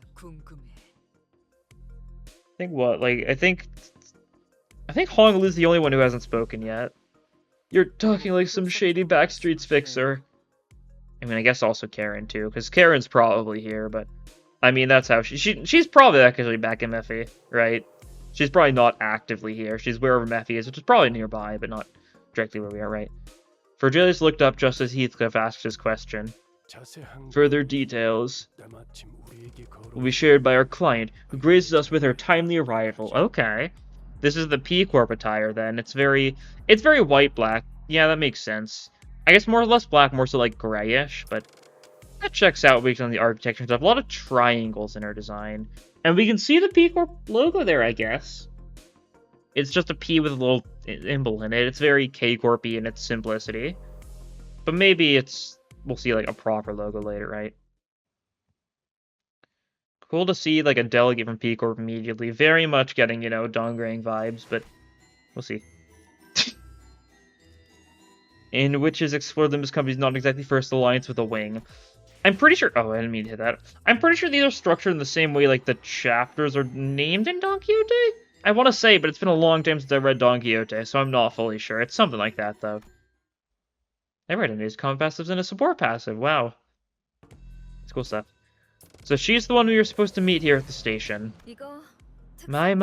Speaker 1: I think what? Like, I think Honolulu's the only one who hasn't spoken yet. You're talking like some shady backstreets fixer. I mean, I guess also Karen too, because Karen's probably here, but I mean, that's how she's probably actually back in Mephi, right? She's probably not actively here. She's wherever Mephi is, which is probably nearby, but not directly where we are, right? Virgilius looked up just as Heathcliff asked his question. Further details will be shared by our client, who graces us with her timely arrival. Okay. This is the P Corp attire, then. It's very white-black. Yeah, that makes sense. I guess more or less black, more so like grayish, but that checks out based on the architecture and stuff. A lot of triangles in her design. And we can see the P Corp logo there, I guess. It's just a P with a little symbol in it. It's very K Corp-y in its simplicity. But maybe we'll see like a proper logo later, right? Cool to see like a delegate from P Corp immediately. Very much getting, Dongrang vibes, but we'll see. In which is explored Limbus Company's not exactly first alliance with a wing. I'm pretty sure... Oh, I didn't mean to hit that. I'm pretty sure these are structured in the same way like the chapters are named in Don Quixote? I want to say, but it's been a long time since I read Don Quixote, so I'm not fully sure. It's something like that, though. I read his common passives and a support passive. Wow. That's cool stuff. So she's the one we were supposed to meet here at the station. My,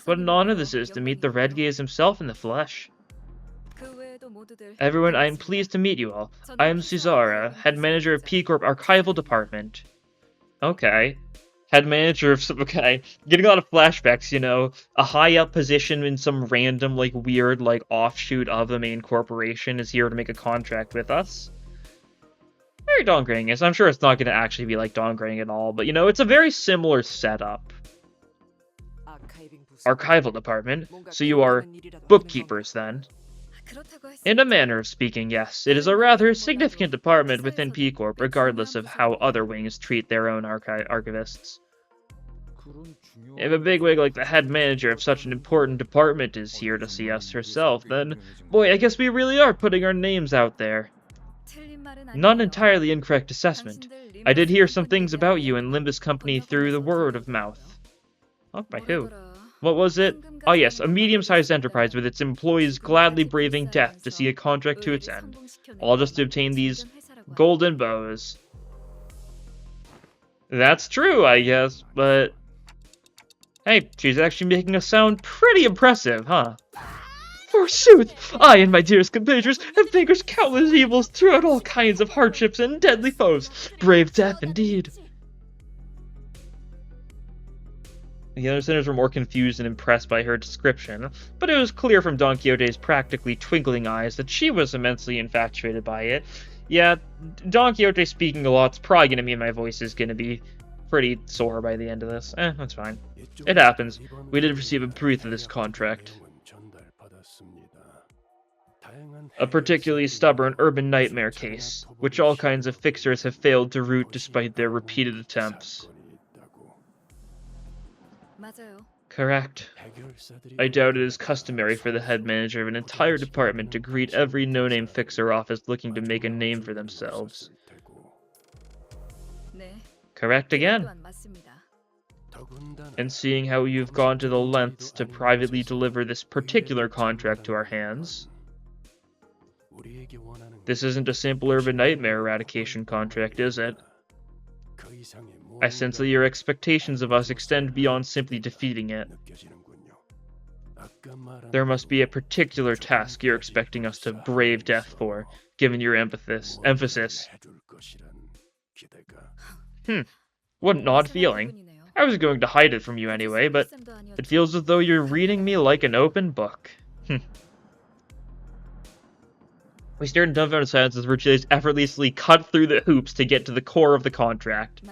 Speaker 1: what an honor this is to meet the Red Gaze himself in the flesh. Everyone, I am pleased to meet you all. I am Cesara, head manager of P Corp Archival Department. Okay. Head manager of some... Okay. Getting a lot of flashbacks, A high-up position in some random, weird, offshoot of the main corporation is here to make a contract with us. Very Dongrang is. I'm sure it's not going to actually be like Dongrang at all, but, it's a very similar setup. Archival Department? So you are bookkeepers, then? In a manner of speaking, yes. It is a rather significant department within P Corp, regardless of how other wings treat their own archivists. If a bigwig like the head manager of such an important department is here to see us herself, then, boy, I guess we really are putting our names out there. Not an entirely incorrect assessment. I did hear some things about you and Limbus Company through the word of mouth. Oh, by who? What was it? Oh yes, a medium-sized enterprise with its employees gladly braving death to see a contract to its end, all just to obtain these golden bows. That's true, I guess, but... Hey, she's actually making us sound pretty impressive, huh? Forsooth, I and my dearest compatriots have vanquished countless evils throughout all kinds of hardships and deadly foes. Brave death, indeed. The other sinners were more confused and impressed by her description, but it was clear from Don Quixote's practically twinkling eyes that she was immensely infatuated by it. Yeah, Don Quixote speaking a lot's probably going to mean my voice is going to be pretty sore by the end of this. That's fine. It happens. We did receive a brief of this contract. A particularly stubborn urban nightmare case, which all kinds of fixers have failed to root despite their repeated attempts. Correct. I doubt it is customary for the head manager of an entire department to greet every no-name fixer off as looking to make a name for themselves. Correct again. And seeing how you've gone to the lengths to privately deliver this particular contract to our hands, this isn't a simple urban nightmare eradication contract, is it? I sense that your expectations of us extend beyond simply defeating it. There must be a particular task you're expecting us to brave death for, given your emphasis. What an odd feeling. I was going to hide it from you anyway, but it feels as though you're reading me like an open book. We stared in dumbfounded silence as Virgilius effortlessly cut through the hoops to get to the core of the contract.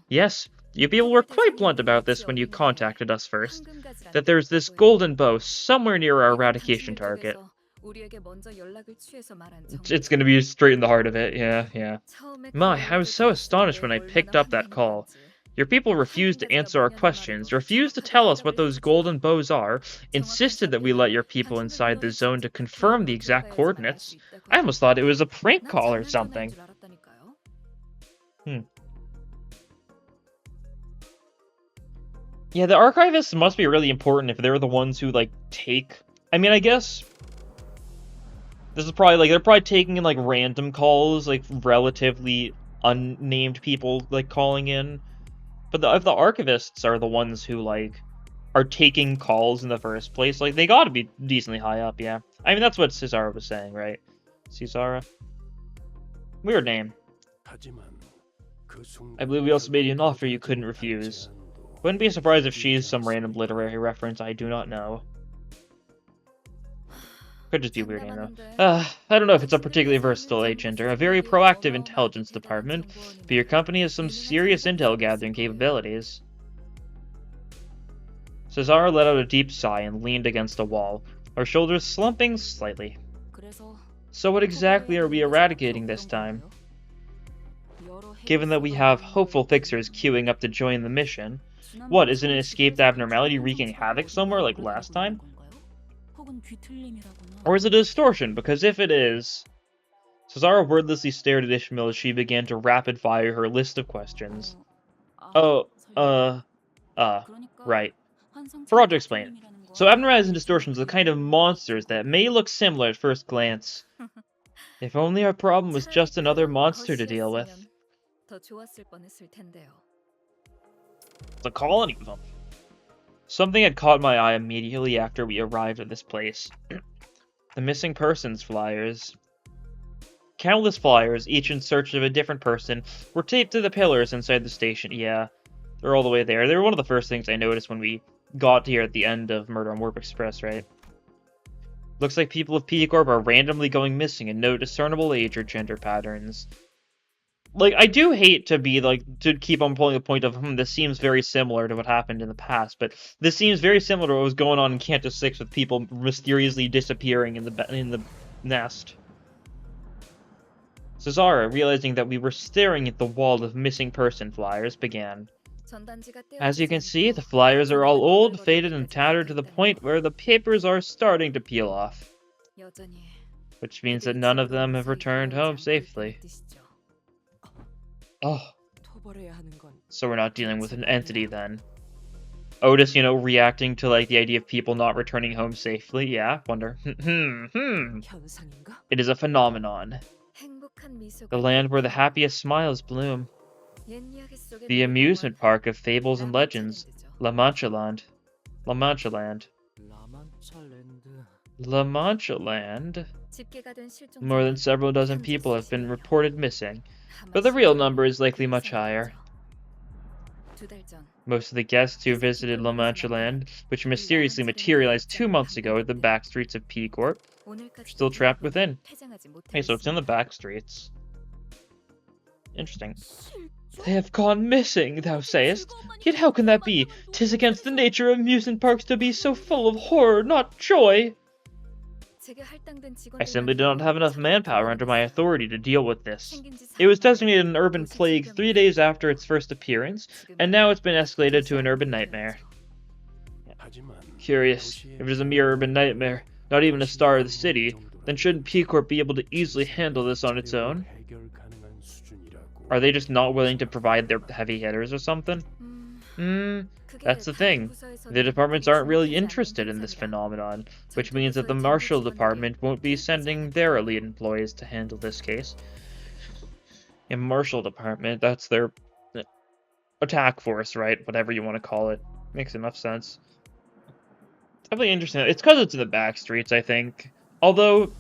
Speaker 1: Yes, you people were quite blunt about this when you contacted us first, that there's this golden bow somewhere near our eradication target. It's gonna be straight in the heart of it, yeah. My, I was so astonished when I picked up that call. Your people refused to answer our questions, refused to tell us what those golden bows are, insisted that we let your people inside the zone to confirm the exact coordinates. I almost thought it was a prank call or something. Yeah, the archivists must be really important if they're the ones who, like, take... I mean, I guess... This is probably, like, they're probably taking in, like, random calls, like, relatively unnamed people, like, calling in. But if the archivists are the ones who, like, are taking calls in the first place, like, they gotta be decently high up, yeah. I mean, that's what Cesara was saying, right? Cesara? Weird name. I believe we also made you an offer you couldn't refuse. Wouldn't be surprised if she's some random literary reference I do not know. Could just be a weird name, though. I don't know if it's a particularly versatile agent or a very proactive intelligence department, but your company has some serious intel gathering capabilities. Cesara let out a deep sigh and leaned against a wall, her shoulders slumping slightly. So what exactly are we eradicating this time? Given that we have hopeful fixers queuing up to join the mission, what, is it an escaped abnormality wreaking havoc somewhere like last time? Or is it a distortion? Because if it is... Cesara wordlessly stared at Ishmael as she began to rapid-fire her list of questions. Right. Forgot to explain. So abnormalities and distortions are the kind of monsters that may look similar at first glance. If only our problem was just another monster to deal with. It's a colony of them. Something had caught my eye immediately after we arrived at this place. The missing persons flyers. Countless flyers, each in search of a different person, were taped to the pillars inside the station. Yeah, they're all the way there. They were one of the first things I noticed when we got here at the end of Murder on Warp Express, right? Looks like people of P-Corp are randomly going missing in no discernible age or gender patterns. Like, I do hate to be, like, to keep on pulling the point of, this seems very similar to what happened in the past, but this seems very similar to what was going on in Canto 6 with people mysteriously disappearing in the nest. Cesara, realizing that we were staring at the wall of missing person flyers, began. As you can see, the flyers are all old, faded, and tattered to the point where the papers are starting to peel off. Which means that none of them have returned home safely. Oh. So we're not dealing with an entity then. Otis, reacting to, like, the idea of people not returning home safely. Yeah, wonder. It is a phenomenon. The land where the happiest smiles bloom. The amusement park of fables and legends. La Mancha Land. La Mancha Land. La Mancha Land? More than several dozen people have been reported missing, but the real number is likely much higher. Most of the guests who visited La Mancha Land, which mysteriously materialized 2 months ago at the back streets of P-Corp, are still trapped within. Hey, so it's in the back streets. Interesting. They have gone missing, thou sayest? Yet how can that be? 'Tis against the nature of amusement parks to be so full of horror, not joy. I simply do not have enough manpower under my authority to deal with this. It was designated an urban plague 3 days after its first appearance, and now it's been escalated to an urban nightmare. Curious. If it is a mere urban nightmare, not even a star of the city, then shouldn't P-Corp be able to easily handle this on its own? Are they just not willing to provide their heavy hitters or something? That's the thing. The departments aren't really interested in this phenomenon, which means that the Marshal Department won't be sending their elite employees to handle this case. In Marshal Department, that's their attack force, right? Whatever you want to call it. Makes enough sense. Definitely interesting. It's because it's in the back streets, I think. Although,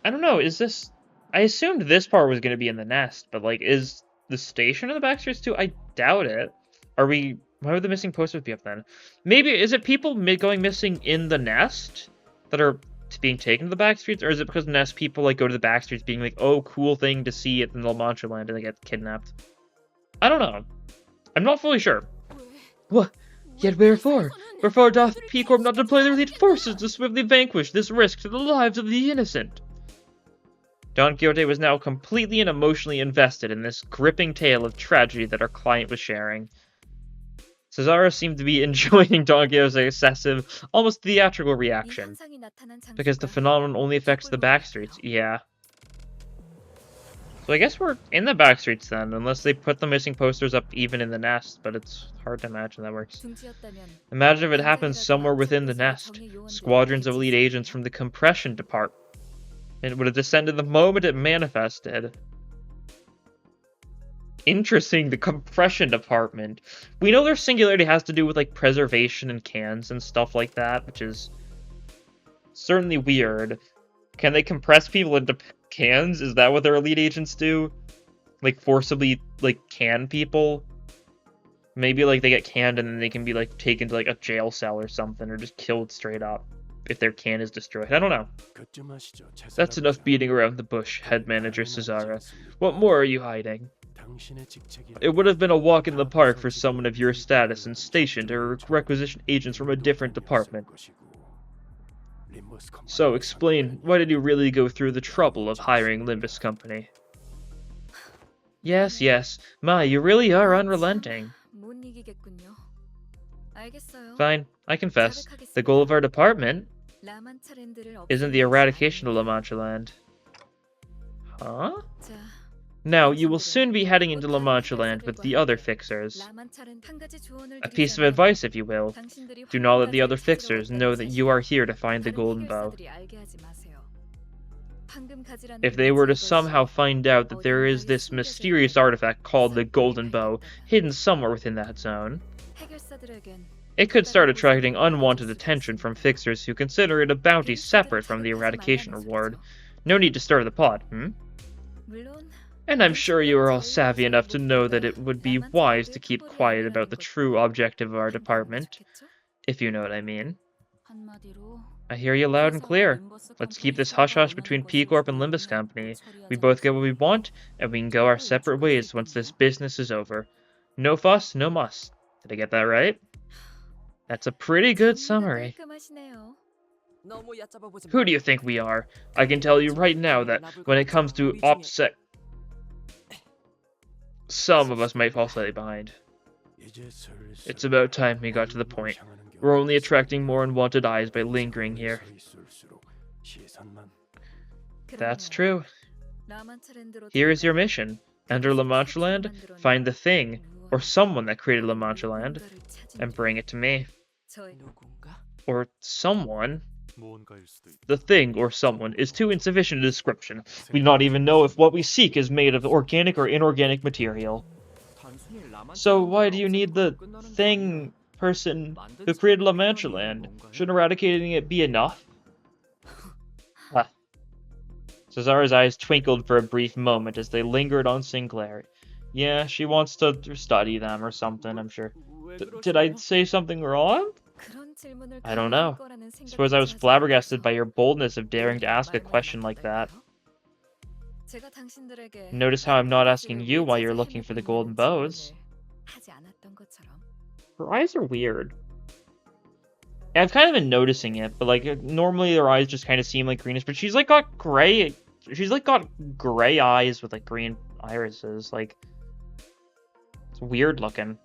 Speaker 1: I don't know, is this... I assumed this part was going to be in the nest, but, like, is the station in the back streets too? I doubt it. Are we... Why would the missing posters be up then? Maybe, is it people going missing in the nest that are being taken to the back streets? Or is it because nest people, like, go to the back streets being like, oh, cool thing to see at the La Mancha land and they get kidnapped? I don't know. I'm not fully sure. What? Yet wherefore? Wherefore doth P-Corp not deploy their elite forces to swiftly vanquish this risk to the lives of the innocent? Don Quixote was now completely and emotionally invested in this gripping tale of tragedy that our client was sharing. Cesaro seemed to be enjoying Don Quixote's excessive, almost theatrical reaction, because the phenomenon only affects the backstreets. Yeah. So I guess we're in the backstreets then, unless they put the missing posters up even in the nest, but it's hard to imagine that works. Imagine if it happens somewhere within the nest. Squadrons of elite agents from the compression department. It would have descended the moment it manifested. Interesting, the compression department. We know their singularity has to do with, like, preservation and cans and stuff like that, which is certainly weird. Can they compress people into cans? Is that what their elite agents do? Like, forcibly, like, can people? Maybe, like, they get canned and then they can be, like, taken to, like, a jail cell or something, or just killed straight up if their can is destroyed. I don't know. That's enough beating around the bush, head manager Cesara. What more are you hiding? It would have been a walk in the park for someone of your status and station to requisition agents from a different department. So, explain, why did you really go through the trouble of hiring Limbus Company? Yes, yes. My, you really are unrelenting. Fine, I confess. The goal of our department isn't the eradication of La Mancha land. Huh? Now, you will soon be heading into La Mancha land with the other fixers. A piece of advice, if you will. Do not let the other fixers know that you are here to find the golden bow. If they were to somehow find out that there is this mysterious artifact called the golden bow hidden somewhere within that zone, it could start attracting unwanted attention from fixers who consider it a bounty separate from the eradication reward. No need to stir the pot, And I'm sure you are all savvy enough to know that it would be wise to keep quiet about the true objective of our department, if you know what I mean. I hear you loud and clear. Let's keep this hush-hush between P-Corp and Limbus Company. We both get what we want, and we can go our separate ways once this business is over. No fuss, no muss. Did I get that right? That's a pretty good summary. Who do you think we are? I can tell you right now that when it comes to OPSEC, some of us might fall slightly behind. It's about time we got to the point. We're only attracting more unwanted eyes by lingering here. That's true. Here is your mission. Enter La Mancha land, find the thing, or someone that created La Mancha land, and bring it to me. Or someone. The thing, or someone, is too insufficient a description. We do not even know if what we seek is made of organic or inorganic material. So why do you need the thing person who created La Mancha land? Shouldn't eradicating it be enough? Cesara's eyes twinkled for a brief moment as they lingered on Sinclair. Yeah, she wants to study them or something, I'm sure. Did I say something wrong? I don't know. Suppose I was flabbergasted by your boldness of daring to ask a question like that. Notice how I'm not asking you why you're looking for the golden bows. Her eyes are weird. Yeah, I've kind of been noticing it, but like normally their eyes just kind of seem like greenish, but she's like got gray. She's like got gray eyes with like green irises. Like it's weird looking.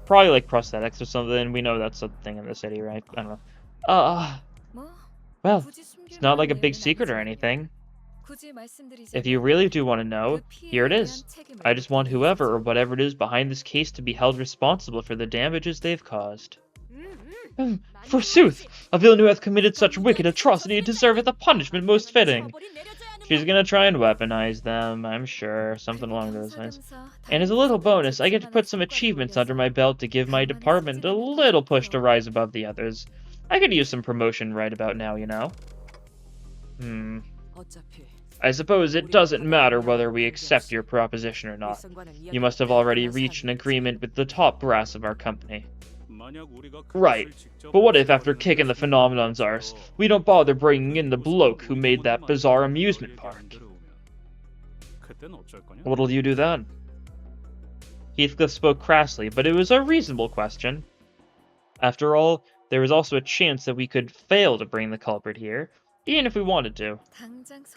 Speaker 1: Probably like prosthetics or something. We know that's a thing in the city, right? I don't know. Well, it's not like a big secret or anything. If you really do want to know, here it is. I just want whoever or whatever it is behind this case to be held responsible for the damages they've caused. Forsooth, a villain who hath committed such wicked atrocity deserveth a punishment most fitting. She's gonna try and weaponize them, I'm sure, something along those lines. And as a little bonus, I get to put some achievements under my belt to give my department a little push to rise above the others. I could use some promotion right about now, you know? I suppose it doesn't matter whether we accept your proposition or not. You must have already reached an agreement with the top brass of our company. Right, but what if after kicking the phenomenon's arse, we don't bother bringing in the bloke who made that bizarre amusement park? What'll you do then? Heathcliff spoke crassly, but it was a reasonable question. After all, there was also a chance that we could fail to bring the culprit here, even if we wanted to.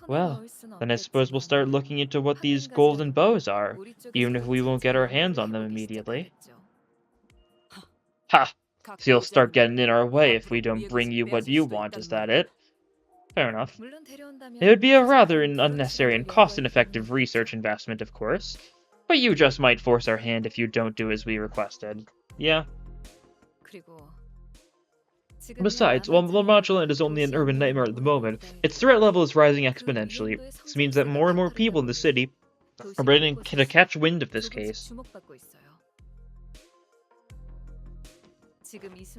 Speaker 1: Well, then I suppose we'll start looking into what these golden bows are, even if we won't get our hands on them immediately. Ha! So you'll start getting in our way if we don't bring you what you want, is that it? Fair enough. It would be a rather unnecessary and cost-ineffective research investment, of course, but you just might force our hand if you don't do as we requested. Yeah. Besides, while Lamanchaland is only an urban nightmare at the moment, its threat level is rising exponentially. This means that more and more people in the city are ready to catch wind of this case.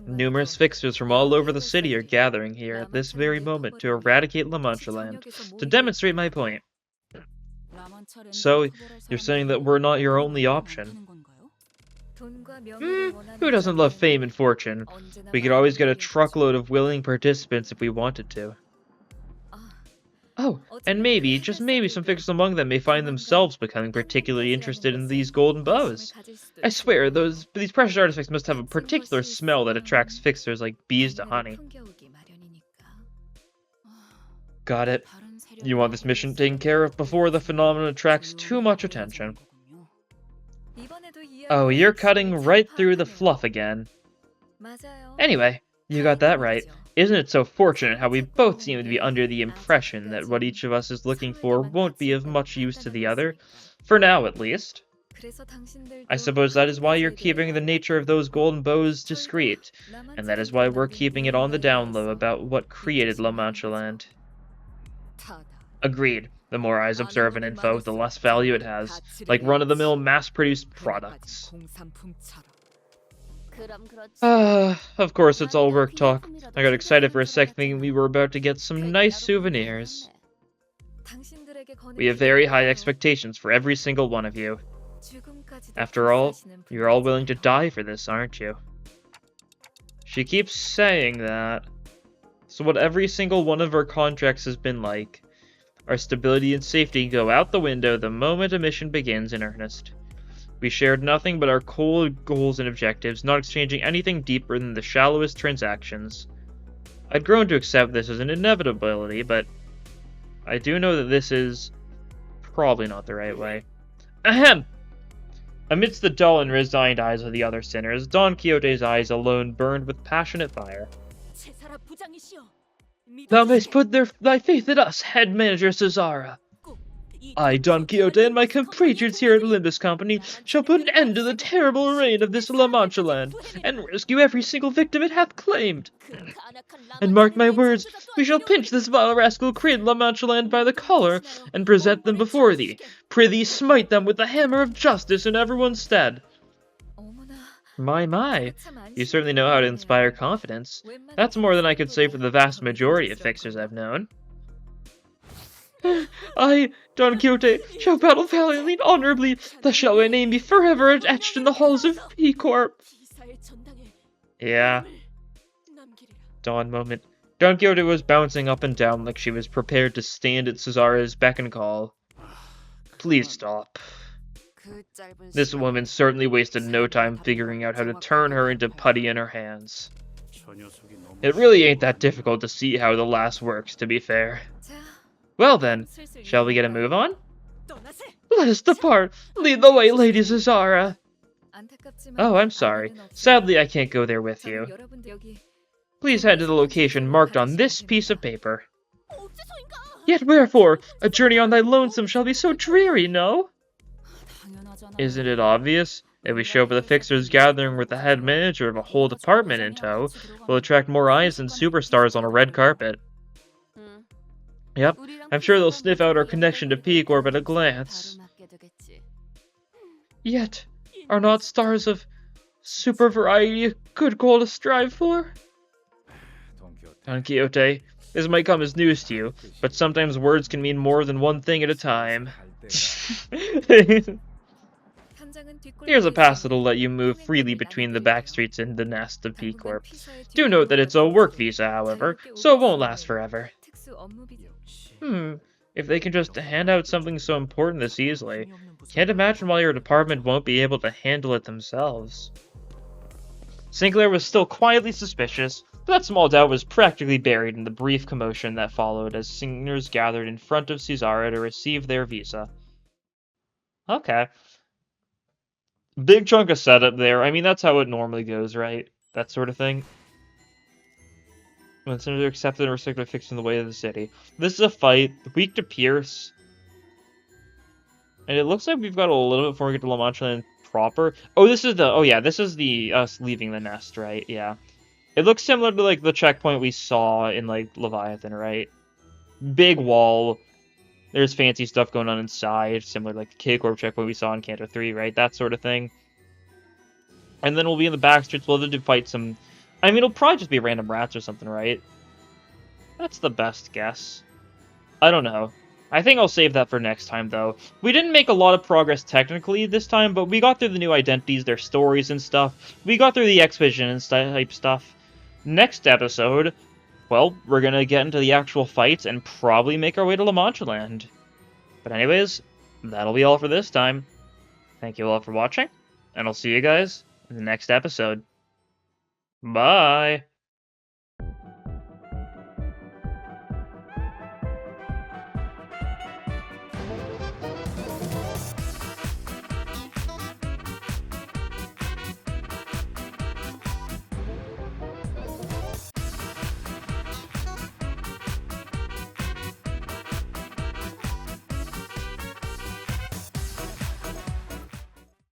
Speaker 1: Numerous fixers from all over the city are gathering here at this very moment to eradicate Lamanchaland, to demonstrate my point. So, you're saying that we're not your only option? Who doesn't love fame and fortune? We could always get a truckload of willing participants if we wanted to. Oh, and maybe, just maybe, some fixers among them may find themselves becoming particularly interested in these golden bows. I swear, these precious artifacts must have a particular smell that attracts fixers like bees to honey. Got it. You want this mission taken care of before the phenomenon attracts too much attention. Oh, you're cutting right through the fluff again. Anyway, you got that right. Isn't it so fortunate how we both seem to be under the impression that what each of us is looking for won't be of much use to the other? For now, at least. I suppose that is why you're keeping the nature of those golden bows discreet, and that is why we're keeping it on the down low about what created Lamanchaland. Agreed. The more eyes observe an info, the less value it has, like run-of-the-mill mass-produced products. Of course it's all work talk. I got excited for a second thinking we were about to get some nice souvenirs. We have very high expectations for every single one of you. After all, you're all willing to die for this, aren't you? She keeps saying that. So what every single one of our contracts has been like. Our stability and safety go out the window the moment a mission begins in earnest. We shared nothing but our cold goals and objectives, not exchanging anything deeper than the shallowest transactions. I'd grown to accept this as an inevitability, but I do know that this is probably not the right way. Ahem! Amidst the dull and resigned eyes of the other sinners, Don Quixote's eyes alone burned with passionate fire. Thou mayst put thy faith in us, head manager Cesara. I, Don Quixote, and my compatriots here at Limbus Company shall put an end to the terrible reign of this Lamanchaland, and rescue every single victim it hath claimed. And mark my words, we shall pinch this vile rascal created Lamanchaland by the collar, and present them before thee. Prithee smite them with the hammer of justice in everyone's stead. My, you certainly know how to inspire confidence. That's more than I could say for the vast majority of fixers I've known. I, Don Quixote, shall battle valiantly and honorably, thus shall my name be forever etched in the halls of P Corp. Yeah. Dawn moment. Don Quixote was bouncing up and down like she was prepared to stand at Cesara's beck and call. Please stop. This woman certainly wasted no time figuring out how to turn her into putty in her hands. It really ain't that difficult to see how the lass works, to be fair. Well then, shall we get a move on? Let us depart! Lead the way, Lady Cesara! Oh, I'm sorry. Sadly, I can't go there with you. Please head to the location marked on this piece of paper. Yet wherefore? A journey on thy lonesome shall be so dreary, no? Isn't it obvious? If we show up at the Fixer's gathering with the head manager of a whole department in tow, we'll attract more eyes than superstars on a red carpet. Yep, I'm sure they'll sniff out our connection to P-Corp at a glance. Yet, are not stars of super variety a good goal to strive for? Don Quixote, this might come as news to you, but sometimes words can mean more than one thing at a time. Here's a pass that'll let you move freely between the back streets and the nest of P-Corp. Do note that it's a work visa, however, so it won't last forever. If they can just hand out something so important this easily, can't imagine why your department won't be able to handle it themselves. Sinclair was still quietly suspicious, but that small doubt was practically buried in the brief commotion that followed as singers gathered in front of Cesara to receive their visa. Okay. Big chunk of setup there. I mean, that's how it normally goes, right? That sort of thing. When senators are accepted and respected fixed in the way of the city. This is a fight. Weak to Pierce. And it looks like we've got a little bit before we get to La Mancha Land proper. Oh, this is the... Oh, yeah. This is the us leaving the nest, right? Yeah. It looks similar to, like, the checkpoint we saw in, like, Leviathan, right? Big wall. There's fancy stuff going on inside, similar to, like, the K-Corp checkpoint we saw in Canto 3, right? That sort of thing. And then we'll be in the back streets. We'll have to fight some... I mean, it'll probably just be random rats or something, right? That's the best guess. I don't know. I think I'll save that for next time, though. We didn't make a lot of progress technically this time, but we got through the new identities, their stories and stuff. We got through the Expedition and type stuff. Next episode, well, we're gonna get into the actual fights and probably make our way to La Mancha Land. But anyways, that'll be all for this time. Thank you all for watching, and I'll see you guys in the next episode. Bye!